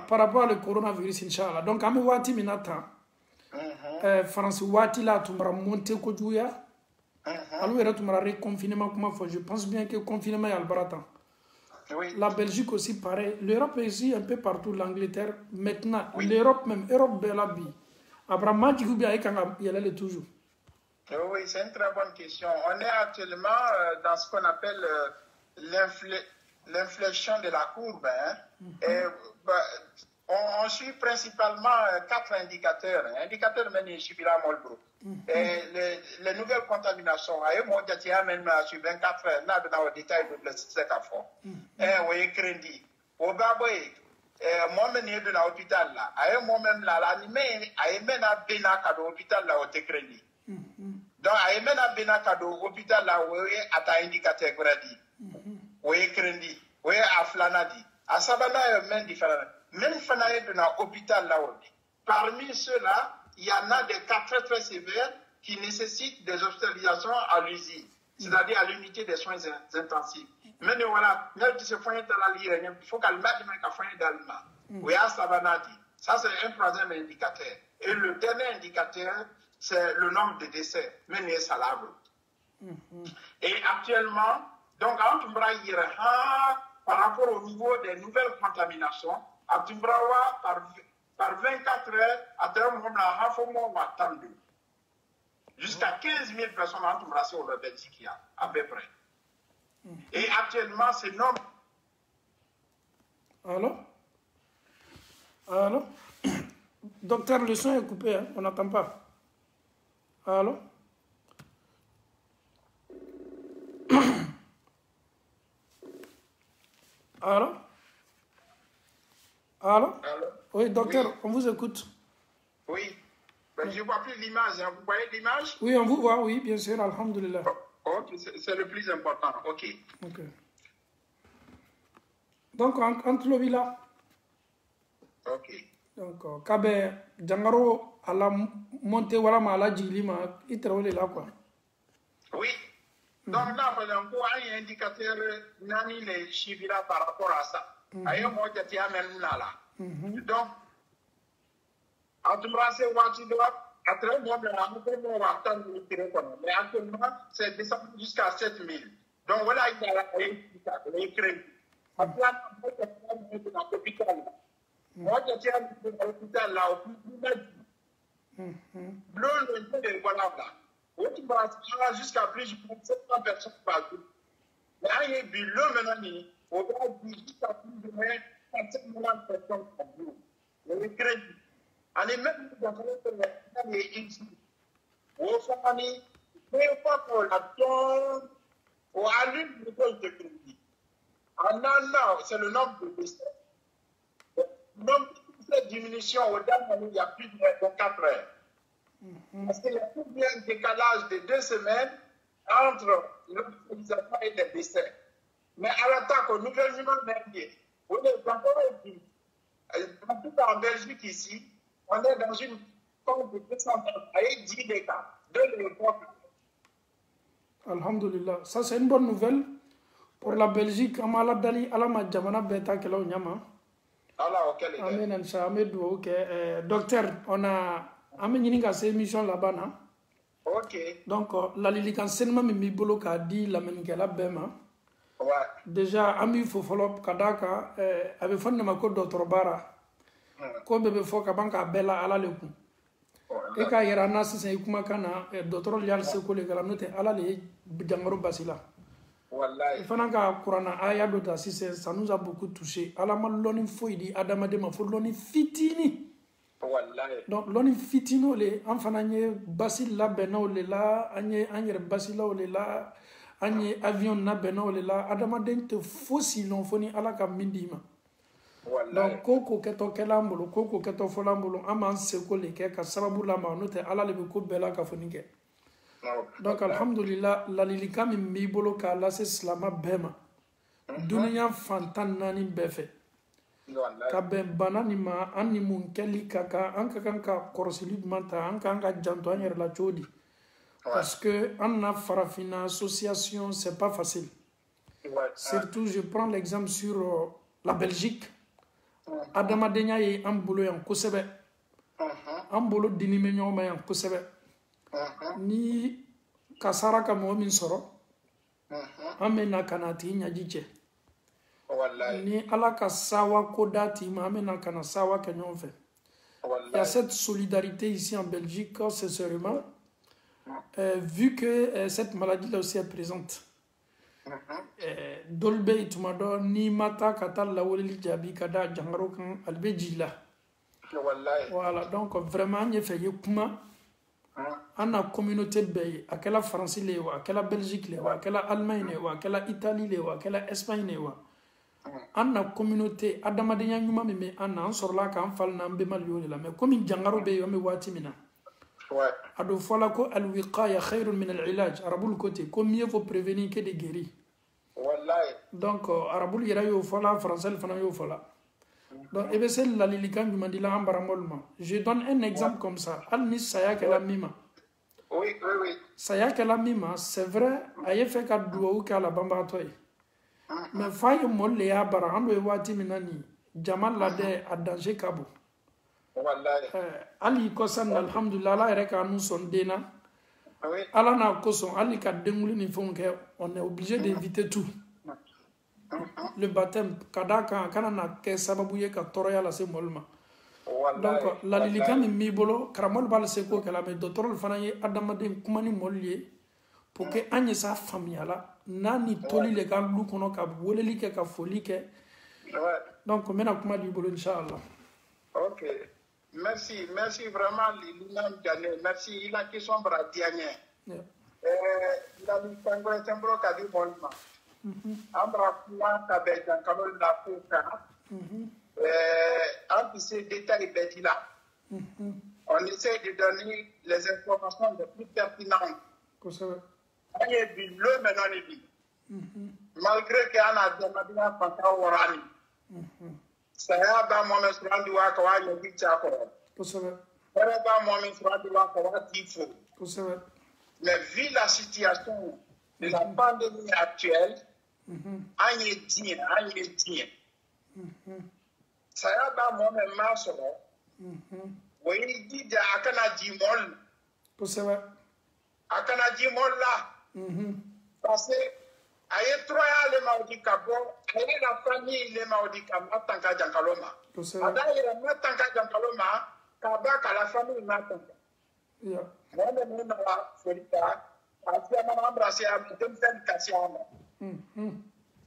Par rapport au coronavirus, Inch'Allah. Donc, ami wati minata, France wati la tumra monte ko juya. Alors, il y a tumra reconfinement, je pense bien que le confinement est al barata. La Belgique aussi pareil. L'Europe est ici un peu partout, l'Angleterre. Maintenant, l'Europe même, Europe de la vie. Abraham Djigoubi il y a toujours. Oui, c'est une très bonne question. On est actuellement dans ce qu'on appelle l'inflexion de la courbe. Et, on suit principalement 4 indicateurs. Indicateurs menés sur la Molbro. Et les nouvelles contaminations, moi, je même sur 24 heures, là, dans le détail de ce qu'à fond. Oui, crédit. Au Baboy, moi, je de l'hôpital là. Moi-même là, l'animé, je mène Bena cadeau hôpital là, au crédit. Donc, je mène Bena cadeau hôpital là, où à ta indicateur gradi. Oui, crédit. Oui, à Flanadi. À Sabana, même différent. Même Fanaï de l'hôpital là-haut. Parmi ceux-là, il y en a des cas très très sévères qui nécessitent des hospitalisations à l'usine, c'est-à-dire à l'unité des soins intensifs. Mais voilà, même si ce foyer dans la ligne, il faut qu'elle mette un foyer d'allemand. Oui, à Savanadi. Ça, c'est un troisième indicateur. Et le dernier indicateur, c'est le nombre de décès. Mais il est salable. Et actuellement, donc, par rapport au niveau des nouvelles contaminations, à Tumbrawa par 24 heures, à travers jusqu'à 15 000 personnes à Tumbrasser au Belgique, à peu près. Et actuellement, c'est non. Allô? Allô? Docteur, le son est coupé, hein? On n'entend pas. Allô? Allô? Allô? Allô? Oui, docteur, Oui. on vous écoute. Oui. Ben, je ne vois plus l'image. Hein. Vous voyez l'image? Oui, on vous voit, oui, bien sûr, alhamdulillah. Ok, c'est le plus important. Ok. Ok. Donc, entre le là. Ok. Donc, Kabe, Djangaro, à la montée, voilà, à la Djilima, il travaille là, quoi. Oui. Donc là, par exemple, il y a un indicateur, nani les chiffres là par rapport à ça. Ayo mo jati amen là. Donc, à tout brasser wati doit, à très bon, on va attendre le téléphone. Mais actuellement, c'est descendu jusqu'à 7000. Donc voilà, il y a les crédits. À place, on peut faire dans l'hôpital. Moi, je tiens à l'hôpital là, au plus le voilà là. Jusqu'à plus de 700 personnes par jour. Mais il y a du lot maintenant, on va dire jusqu'à plus de 400 personnes par jour. Le crédit. On est même dans le ici. On fait mais pas pour la donne, on allume le code de crédit. En an, c'est le nombre de décès. Le nombre de diminution au dernier, il y a plus de 24 heures. Parce qu'il y a tout bien un décalage de 2 semaines entre l'hospitalisation et les décès. Mais à l'attaque au Nouvelle-Zélande, on est en Belgique ici, on est dans une compte de 200 avec 10 des cas de l'époque. Alhamdulillah. Ça, c'est une bonne nouvelle pour la Belgique. Amala Dali, Alama Djamana Beta Kelo Nyama. Allah, ok, les gars. Amen, Anshamedou, ok. Docteur, on a amené cette émission là-bas, non? Ok. Donc, la Lilikan Senma Mibolo a dit la Menikela Bema. Ouais. Déjà, Ami Fofolop Kadaka avait fait un accord d'autre bara. Comme bébé Fokabanka Bella à la Leku. Et quand il y a un assis et Kumakana, d'autres lial Seko les Galanote à la Bidjangaro Basila. Wallahi. Fanaka Kurana Ayadota, ça nous a beaucoup touché. Alama Loni Foidi, Adamadema, Loni Fitini. Wallahi. Donc, Loni Fitino, les enfants, Basila Beno, les là, Agne Basila, les là, Agne Avion Nabeno, les là, Adamadente Fossi, l'onfoni Alaka Mindima. Donc, Koko Keto Kelambolo, Koko Keto Folambolo, Aman Seko, les Keka, Sababula, Manote, Ala Lebeko Bella Kafonike. Donc, alhamdulillah, la lilika mi mbibolo ka lase slama bema. Dunia fantan nani befe. Ka ben banani ma ani mun keli kaka anka kanka korosili manta anka anka janto anyer la chodi. Parce que en a farafina association c'est pas facile. Surtout je prends l'exemple sur la Belgique. Adama Denya ye ambolo yan kosebe. Ambolo dinime nyoma yan kosebe. Ni kasara ka mo min soro amena kanati nyajiche ni ala ka sawa kodati ma amena kana sawa ke nyonfe. Il y a cette solidarité ici en Belgique sincèrement vu que cette maladie là aussi est présente. Dolbe itumado ni mata kata la woli jabi kada jangaro kan albejila. Voilà donc vraiment il fait yekuma. On a communauté bay, à quelle France les wa, à quelle Belgique les wa, à quelle Allemagne les wa, à quelle Italie les wa, à quelle Espagne les wa. On a communauté Adamadenya nyuma mais on a sur là quand fall na mbema liole la mais comme jangaro bay yo me wati mina. Ouais. Ado fola ko al wiqaya khairun min al ilaj. Arabul côté comme mieux faut prévenir que de guérir. Wallahi. Donc arabul yira yo fola français le fana yo fola. Donc, je donne un exemple comme ça. Al-Nis Saya Kelamima. Oui, oui, oui. Saya Kelamima, c'est vrai, aye fait qu'à douou qu'à la bamba toi. Mais faille molle ya barahando et wati minani. Jamal lade à danger kabo. Ali kosan alhamdulillah la ereka nous son dena. Ala na koson ali ka denguli ni fonke, on est obligé d'éviter tout. le baptême kadaka kana na ke sababu ye ka toroya la se molma donc la lilika mi mi bolo karamol bal se ko kala me docteur fana ye adamaden kumani mollier pour que anye sa famille la nani toli le kan lu kono ka woleli ke ka foli ke donc mena kuma li bolo inchallah. OK, merci vraiment l'imam Diané, merci la question bra Diané. La lingua sembro ka di molma ambra plan ka be dan kalol la fuka ces détails là. On essaie de donner les informations les plus pertinentes. Malgré qu'il y a des gens qui mais vu la situation de la pandémie actuelle, saya ba mo me masoro oui dit de akana jimol akana jimol la parce que aye troya le maudi kabo aye la famille le maudi kama tanka jankaloma ada ira matanka jankaloma kaba kala famille matanka mo me na la solita asia na embrasser a temsen kasiama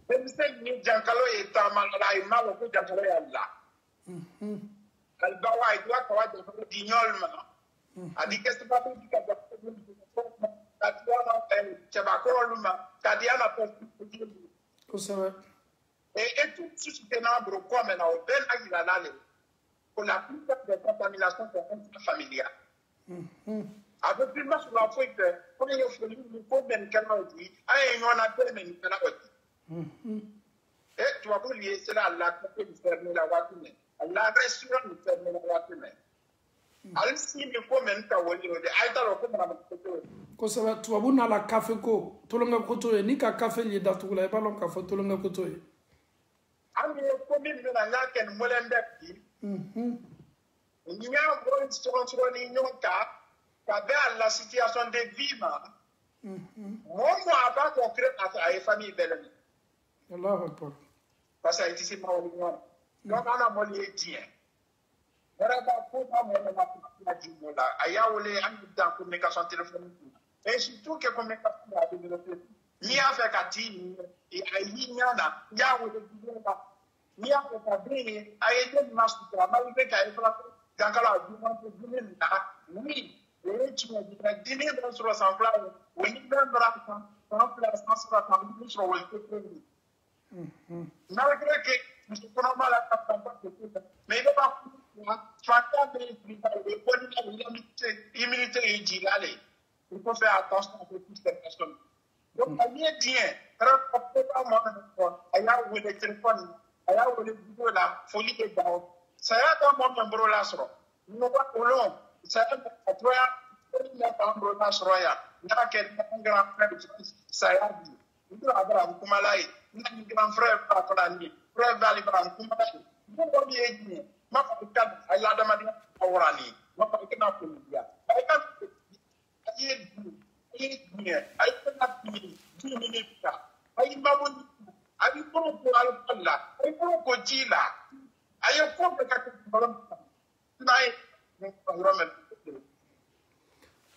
temsen ni jankalo eta malala imalo ko jankalo yalla Kalbawa il doit avoir des dignolma. A dit que c'est pas tout qui a et tout ce qui est nombre comme on a au bel aguilalale pour la plupart des contaminations familiales. Avec plus de sur la foi que quand il faut lui faut même qu'elle a dit ah on a fait mais qu'elle a dit. Et tu vas vous lier cela la côté du fermer la watine. La restaurant du fermer la watine. Alisi ni ko men ta woli de ay talo ko na ko saba tubabu na la café ko tolonga koto e ni ka café li datu la ba lon ka fo tolonga koto e ami ko min na nga ken molende ki ni nya bo so ni nyonka ka be la situation de vivre mo aba concret à famille belle Allahu akbar parce que ici ma woli non donc ana mo li dien communication téléphonique et surtout que communication a développé ni avec Ati et Aïniana Yahoo ni avec Abé Aïden Masuka malgré qu'elle est dans la oui et tu me dis dîner dans sur l'assemblée oui dans la place sur l'assemblée sur le malgré que nous prenons mal à la mais il n'est pas il faut faire attention à toutes ces personnes. Donc, il y a bien, il y a le téléphone, il y a le vidéo, la folie est dans. Ça y a dans mon membre là, nous ne pas long. Ça y a un membre là, il y a un grand frère de ça y a dit. Il y a un grand frère par Kolani, frère d'Alibran Kumalaï. Vous voyez bien. Ma femme a la demande à Orani. Ma femme est dans le média.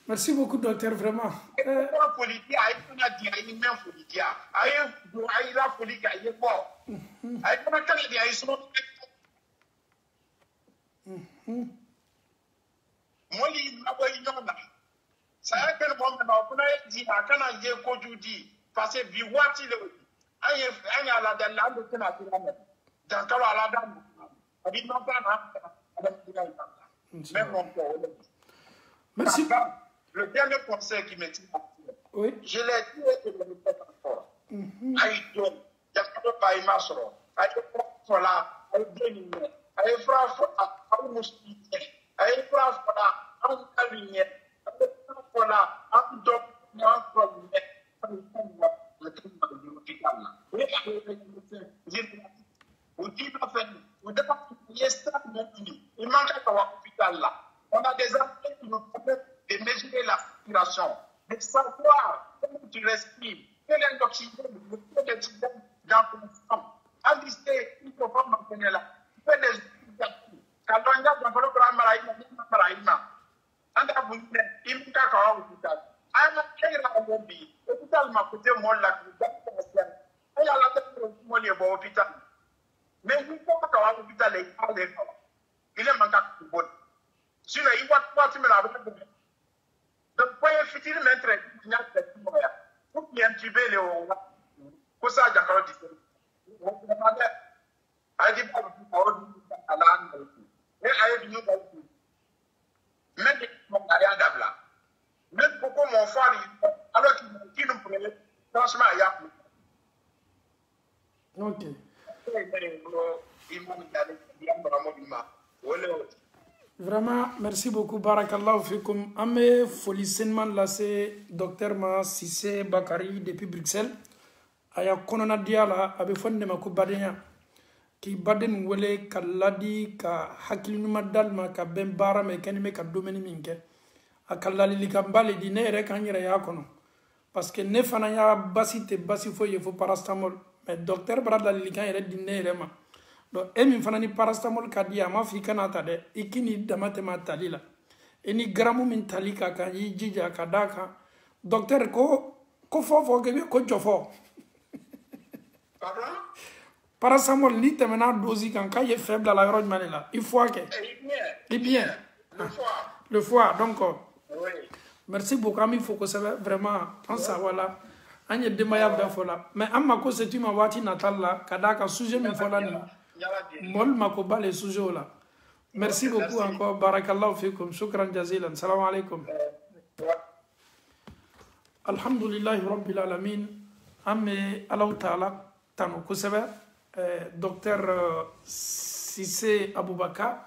Merci beaucoup, docteur, vraiment. Moli na boy nyona ça a quel moment na kuna di akana ye ko judi parce que bi wati le aye ala de la de na pyramide dans kala ala da abi non pas na même mon père merci le dernier conseil qui me dit oui je l'ai dit et je le répète encore aïe donc ya pas imasro aïe pour là aïe bien aïe fra aïe musti aïe fra en cabinet, voilà, en doc, en cabinet, il manque à l'hôpital là. On a des appels qui nous permettent de mesurer la respiration, de savoir comment tu respires, quel est l'oxygène, le taux d'oxygène dans le sang. En disait, il ne faut pas mentionner là. Il fait des quand on a dans le programme Maraïma, on a voulu il me casse à l'hôpital. On a créé la lobby. L'hôpital m'a coûté mon lac. Il y a la tête de mon hôpital. Mais il ne faut pas qu'à l'hôpital, il est manqué de bon. Sinon, il va pas se mettre donc, pour éviter de mettre il y a des moyens. Pour bien tuer les hauts. Pour ça, j'ai encore dit. I did not know. Mais pourquoi mon frère, alors qu'il nous prenait, franchement, il y a plus. Ok. Vraiment, merci beaucoup. Barakallahu fikum. Ame foli senman lase Dr. Ma Sise Bakari depuis Bruxelles. Aya konona diala abe fonde mako badenya. Ki baden wele ka ladi ka hakilinuma dalma ka ben bara me kenime ka domeni minke. Akalla li ka mbale di ne re kan yere ya kono. Parce que ne fana ya basi te basi fo ye fo parastamol. Mais docteur brada li kan yere di ne re ma. Donc emi fana ni parastamol ka di ama fi kanata de ikini damate ma talila. Eni gramu min talika ka yi jija ka daka. Docteur ko fo ke ko jofo. Pardon? Parasamol ni temena dosi kan ka ye faible à la yoro manela. Il faut que et bien. Le foie donc oui. Merci beaucoup ami faut que ça vraiment en ça voilà. Anye demaya da fola. Mais amma ko c'est ma wati natal la kadaka sujet min fola ni. Mol mako bale sujet là. Merci beaucoup encore barakallahu fikum shukran jazilan. Salam alaikum. Alhamdulillah rabbil alamin. Amme Allah taala tano ko docteur Sise Aboubakar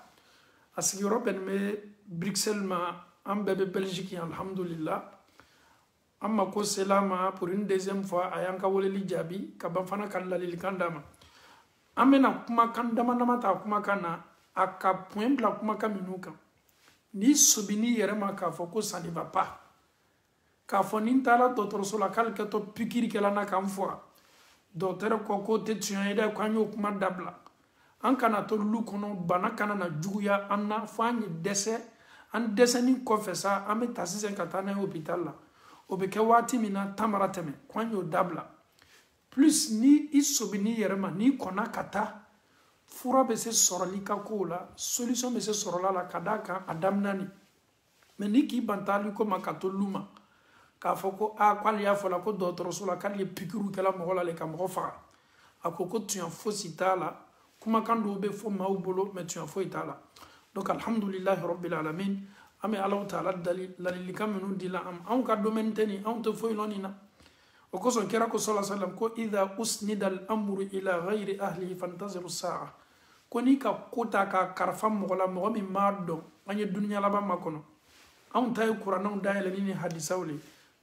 asigiro ben me Bruxelles ma ambebe Belgique alhamdulillah amma ko selama pour une deuxième fois ayanka woleli jabi ka banfana kallalil kandama amena kuma kandama namata kuma kana aka point bla kuma kaminuka ni sobini yere ma ka fo ko ça ne va pas ka fo nintala docteur sola kalka to pikiri kala na kam fois docteur koko te tiɲɛ kwanyo kuma dabla an kana to lu kono bana kana na juguya anna fanyi dɛsɛ an dɛsɛni kɔfɛ sa an bɛ ta sisan ka taa n'a ye hôpital la o bɛ kɛ waati min na tamara tɛmɛ kwanyo dabla plus ni i sobini yɛrɛ ma ni kɔnna ka taa fura bɛ se sɔrɔli ka kow la solution bɛ se sɔrɔla la ka d'a kan a daminɛ mais ni k'i bantali ko ma ka to lu ma k'a fɔ ko k'ale y'a fɔ la ko dɔgɔtɔrɔso la k'ale ye pikiru kɛla mɔgɔ la le ka mɔgɔ faga a ko tiɲɛ fosi t'a la kumakan dɔw bɛ fɔ maaw bolo mais tiɲɛ foyi t'a la donc alhamdulilahi rabbil alamin an bɛ alaw taala ladilikan minnu dila anw ka domaine tɛ nin anw tɛ foyi lɔn nin na o kosɔn kira ko sala sallam ko idha usnida al amru ila ghayri ahlihi fantaziru sa'a ko n'i ka ko ta ka karifa mɔgɔ la mɔgɔ min m'a dɔn an ye dunuya laban ma kɔnɔ anw ta ye kuranɛw dayɛlɛni ni hadisaw le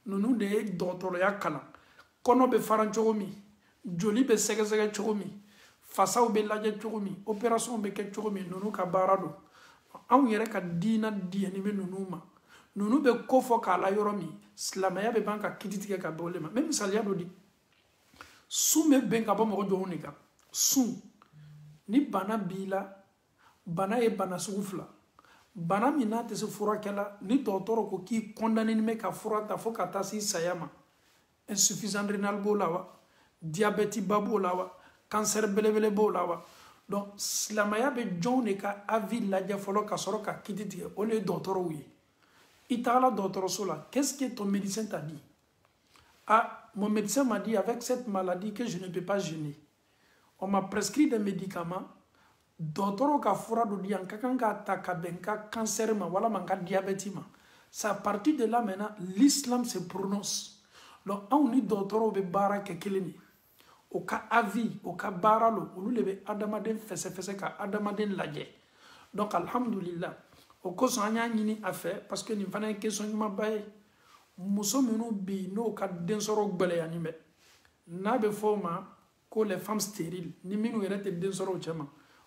nunu de ye dɔgɔtɔrɔya kalan kɔnɔ bɛ faran cogo min joli bɛ sɛgɛsɛgɛ cogo min fasaw bɛ lajɛ cogo min opération bɛ kɛ cogo min nunu ka baara don anw yɛrɛ ka diina diyɛni bɛ nunu ma nunu bɛ ko fɔ k'a la yɔrɔ min silamɛya bɛ ban ka kiti tigɛ ka bɛn o de ma n bɛ misaliya dɔ di sun bɛ bɛn ka bɔ mɔgɔ jɔnw de kan sun ni bana b'i la bana ye bana sugu fila bana min n'a tɛ se furakɛla ni dɔgɔtɔrɔ ko k'i condamné bɛ ka fura ta fo ka taa se saya ma insuffisance rénale b'o la wa diabète ba b'o la wa cancer belebele b'o la wa donc silamɛya bɛ jɔnw de ka avis lajɛ fɔlɔ ka sɔrɔ ka kiti tigɛ o de ye dɔgɔtɔrɔw ye i taala dɔgɔtɔrɔso la qu'est-ce que ton médecin t'a dit mon médecin m'a dit avec cette maladie que je ne peux pas jeûner on m'a prescrit des médicaments dɔgɔtɔrɔ ka fura dɔ di yan ka kan k'a ta ka bɛn n ka cancer ma walama n ka diabète ma c'est à partir de là maintenant l'islam se prononce donc anw ni dɔgɔtɔrɔw bɛ baara kɛ kelen de o ka avis o ka baara lo olu de bɛ adamaden fɛsɛfɛsɛ ka adamaden lajɛ donc alhamdulillah o kosɔn an y'a ɲini a fɛ parce que nin fana ye question ɲumanba ye muso minnu bi n'o ka densɔrɔ gwɛlɛyani bɛ n'a bɛ fɔ o ma ko les femmes stériles ni minnu yɛrɛ tɛ den sɔrɔ o cɛ ma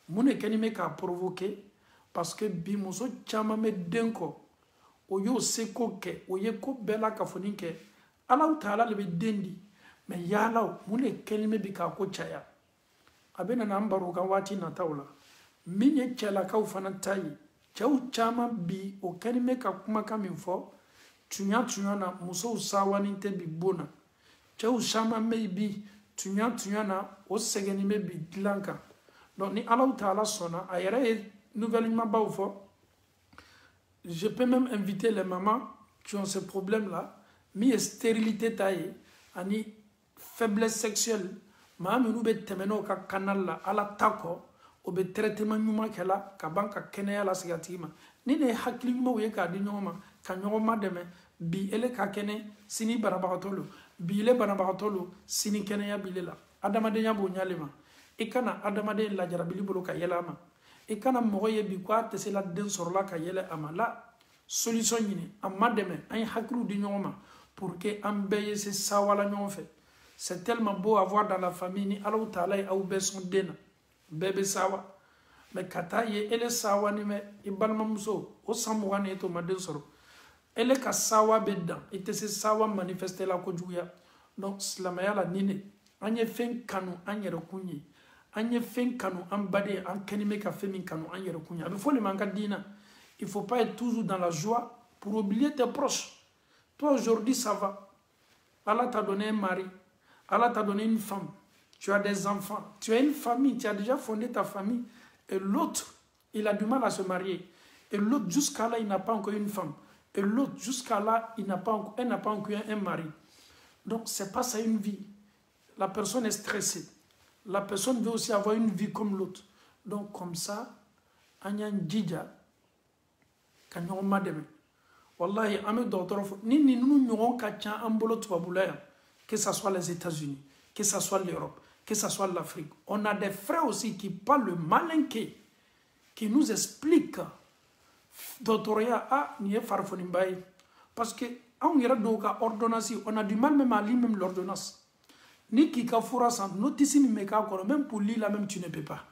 mun de kɛni bɛ k'a provoquer parce que bi muso caman bɛ den kɔ o y'o seko kɛ o ye ko bɛɛ la ka fɔ nin kɛ Allahu taala le bɛ den di mais yalaw mun ye kelime bi ka ko caya a bɛ na an baro kan waati nataw la min ye cɛlakaw fana ta ye cɛw caman bi o kɛlen bɛ ka kumakan min fɔ tuɲa na musow sawanin tɛ bi bon na cɛw caman bɛ bi tuɲa na o sɛgɛnnin bɛ bi dilan kan donc ni Allahu Taala sɔnna a yɛrɛ ye nouvelle ɲumanbaw fɔ. Je peux même inviter les mamans qui ont ce problème-là, mi stérilité taille, ani faiblesse sexuelle, ma minu be temeno ka canal la ala tako, o be traitement nyuma kela ka banka kene la sigatima. Ni ne hakli nyuma uye ka di nyoma, ka nyoma deme, bi ele ka kene sini barabagatolo, bi ele barabagatolo sini kene ya bilela. Adamade nyabo nyalema. Ikana adamade la jarabili bolo ka yelama. Et quand on a bi quoi te c'est la den sorla ka yele amala solution yini amma deme ay hakru di nyoma pour que ambeye se sawala ñon fait. C'est tellement beau à voir dans la famille ni Allah Taala au beson dena bébé sawa mais kata ye ele sawa ni me ibalma muso o samugane to maden soro ele ka sawa beddan ite se sawa manifester la ko juya donc islamaya la nine anye fen kanu anyere kunyi anye fen kanu an bade an kenime ka fen min kanu an yere kunya il faut le manka dina il faut pas être toujours dans la joie pour oublier tes proches. Toi aujourd'hui ça va, Allah t'a donné un mari, Allah t'a donné une femme, tu as des enfants, tu as une famille, tu as déjà fondé ta famille et l'autre il a du mal à se marier et l'autre jusqu'à là il n'a pas encore une femme et l'autre jusqu'à là elle n'a pas encore un mari. Donc c'est pas ça une vie. La personne est stressée. La personne veut aussi avoir une vie comme l'autre. Donc, comme ça, Anyan Djidja, Kanyon Mademe. Wallahi, Ahmed Docteur, ni nous n'aurons qu'à tiens un boulot que ce soit les États-Unis, que ce soit l'Europe, que ce soit l'Afrique. On a des frères aussi qui parlent le malinqué, qui nous expliquent Doctoria, ah, n'y est farfonimbaye. Parce que, on ira donc à ordonnance, on a du mal même à lire même l'ordonnance. Ni qui ka fura sans notice ni meka kono même pour lire la même tu ne peux pas.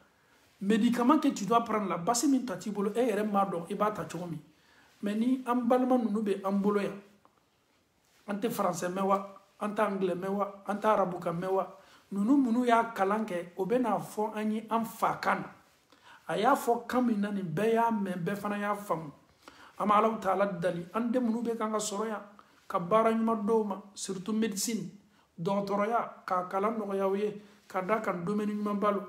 Médicament que tu dois prendre la base min tatibolo e yere mardon e ba ta chomi. Mais ni ambalma nunu be ambolo ya. Ante français mewa, ante anglais mewa, ante arabuka mewa. Nunu munu ya kalanke obena fo anyi amfakan. Aya fo kamina ni beya men be fana ya fam. Ama Allah Taala dali ande munu be kanga soroya ka bara nyuma doma surtout médecine. Doctoria ka kalan no yawe ka da kan domaine ñu mbalu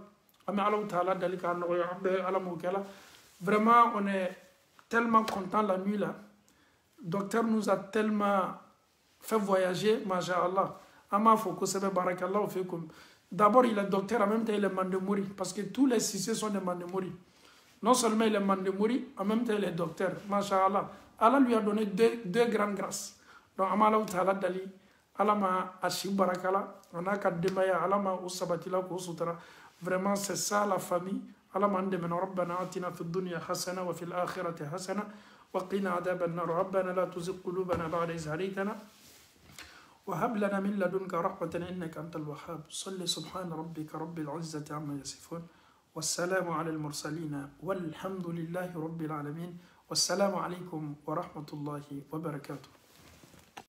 am Allah Taala dali ka no ya be ala mo kala. Vraiment on est tellement content la nuit là. Docteur nous a tellement fait voyager, masha'Allah. Ama faut que sebe barakallahu fikum. D'abord il est docteur en même temps il est Mandemouri parce que tous les Cissé sont des Mandemouri. Non seulement il est Mandemouri, en même temps il est docteur, masha'Allah. Allah lui a donné deux grandes grâces. Donc am Allah Taala dali Alama ashi barakala, anaka demaya, alama usabatila ko sutra. Vraiment c'est ça la famille. Alama andemena rabbana atina fi dunya hasana wa fil akhirati hasana wa qina adhaban nar. Rabbana la tuzigh qulubana ba'da idh hadaytana wa hab lana min ladunka rahmatan innaka antal wahhab. Salli subhana rabbika rabbil izzati amma yasifun. Wassalamu ala al mursalin walhamdulillahi rabbil alamin. Wassalamu alaykum wa rahmatullahi wa barakatuh.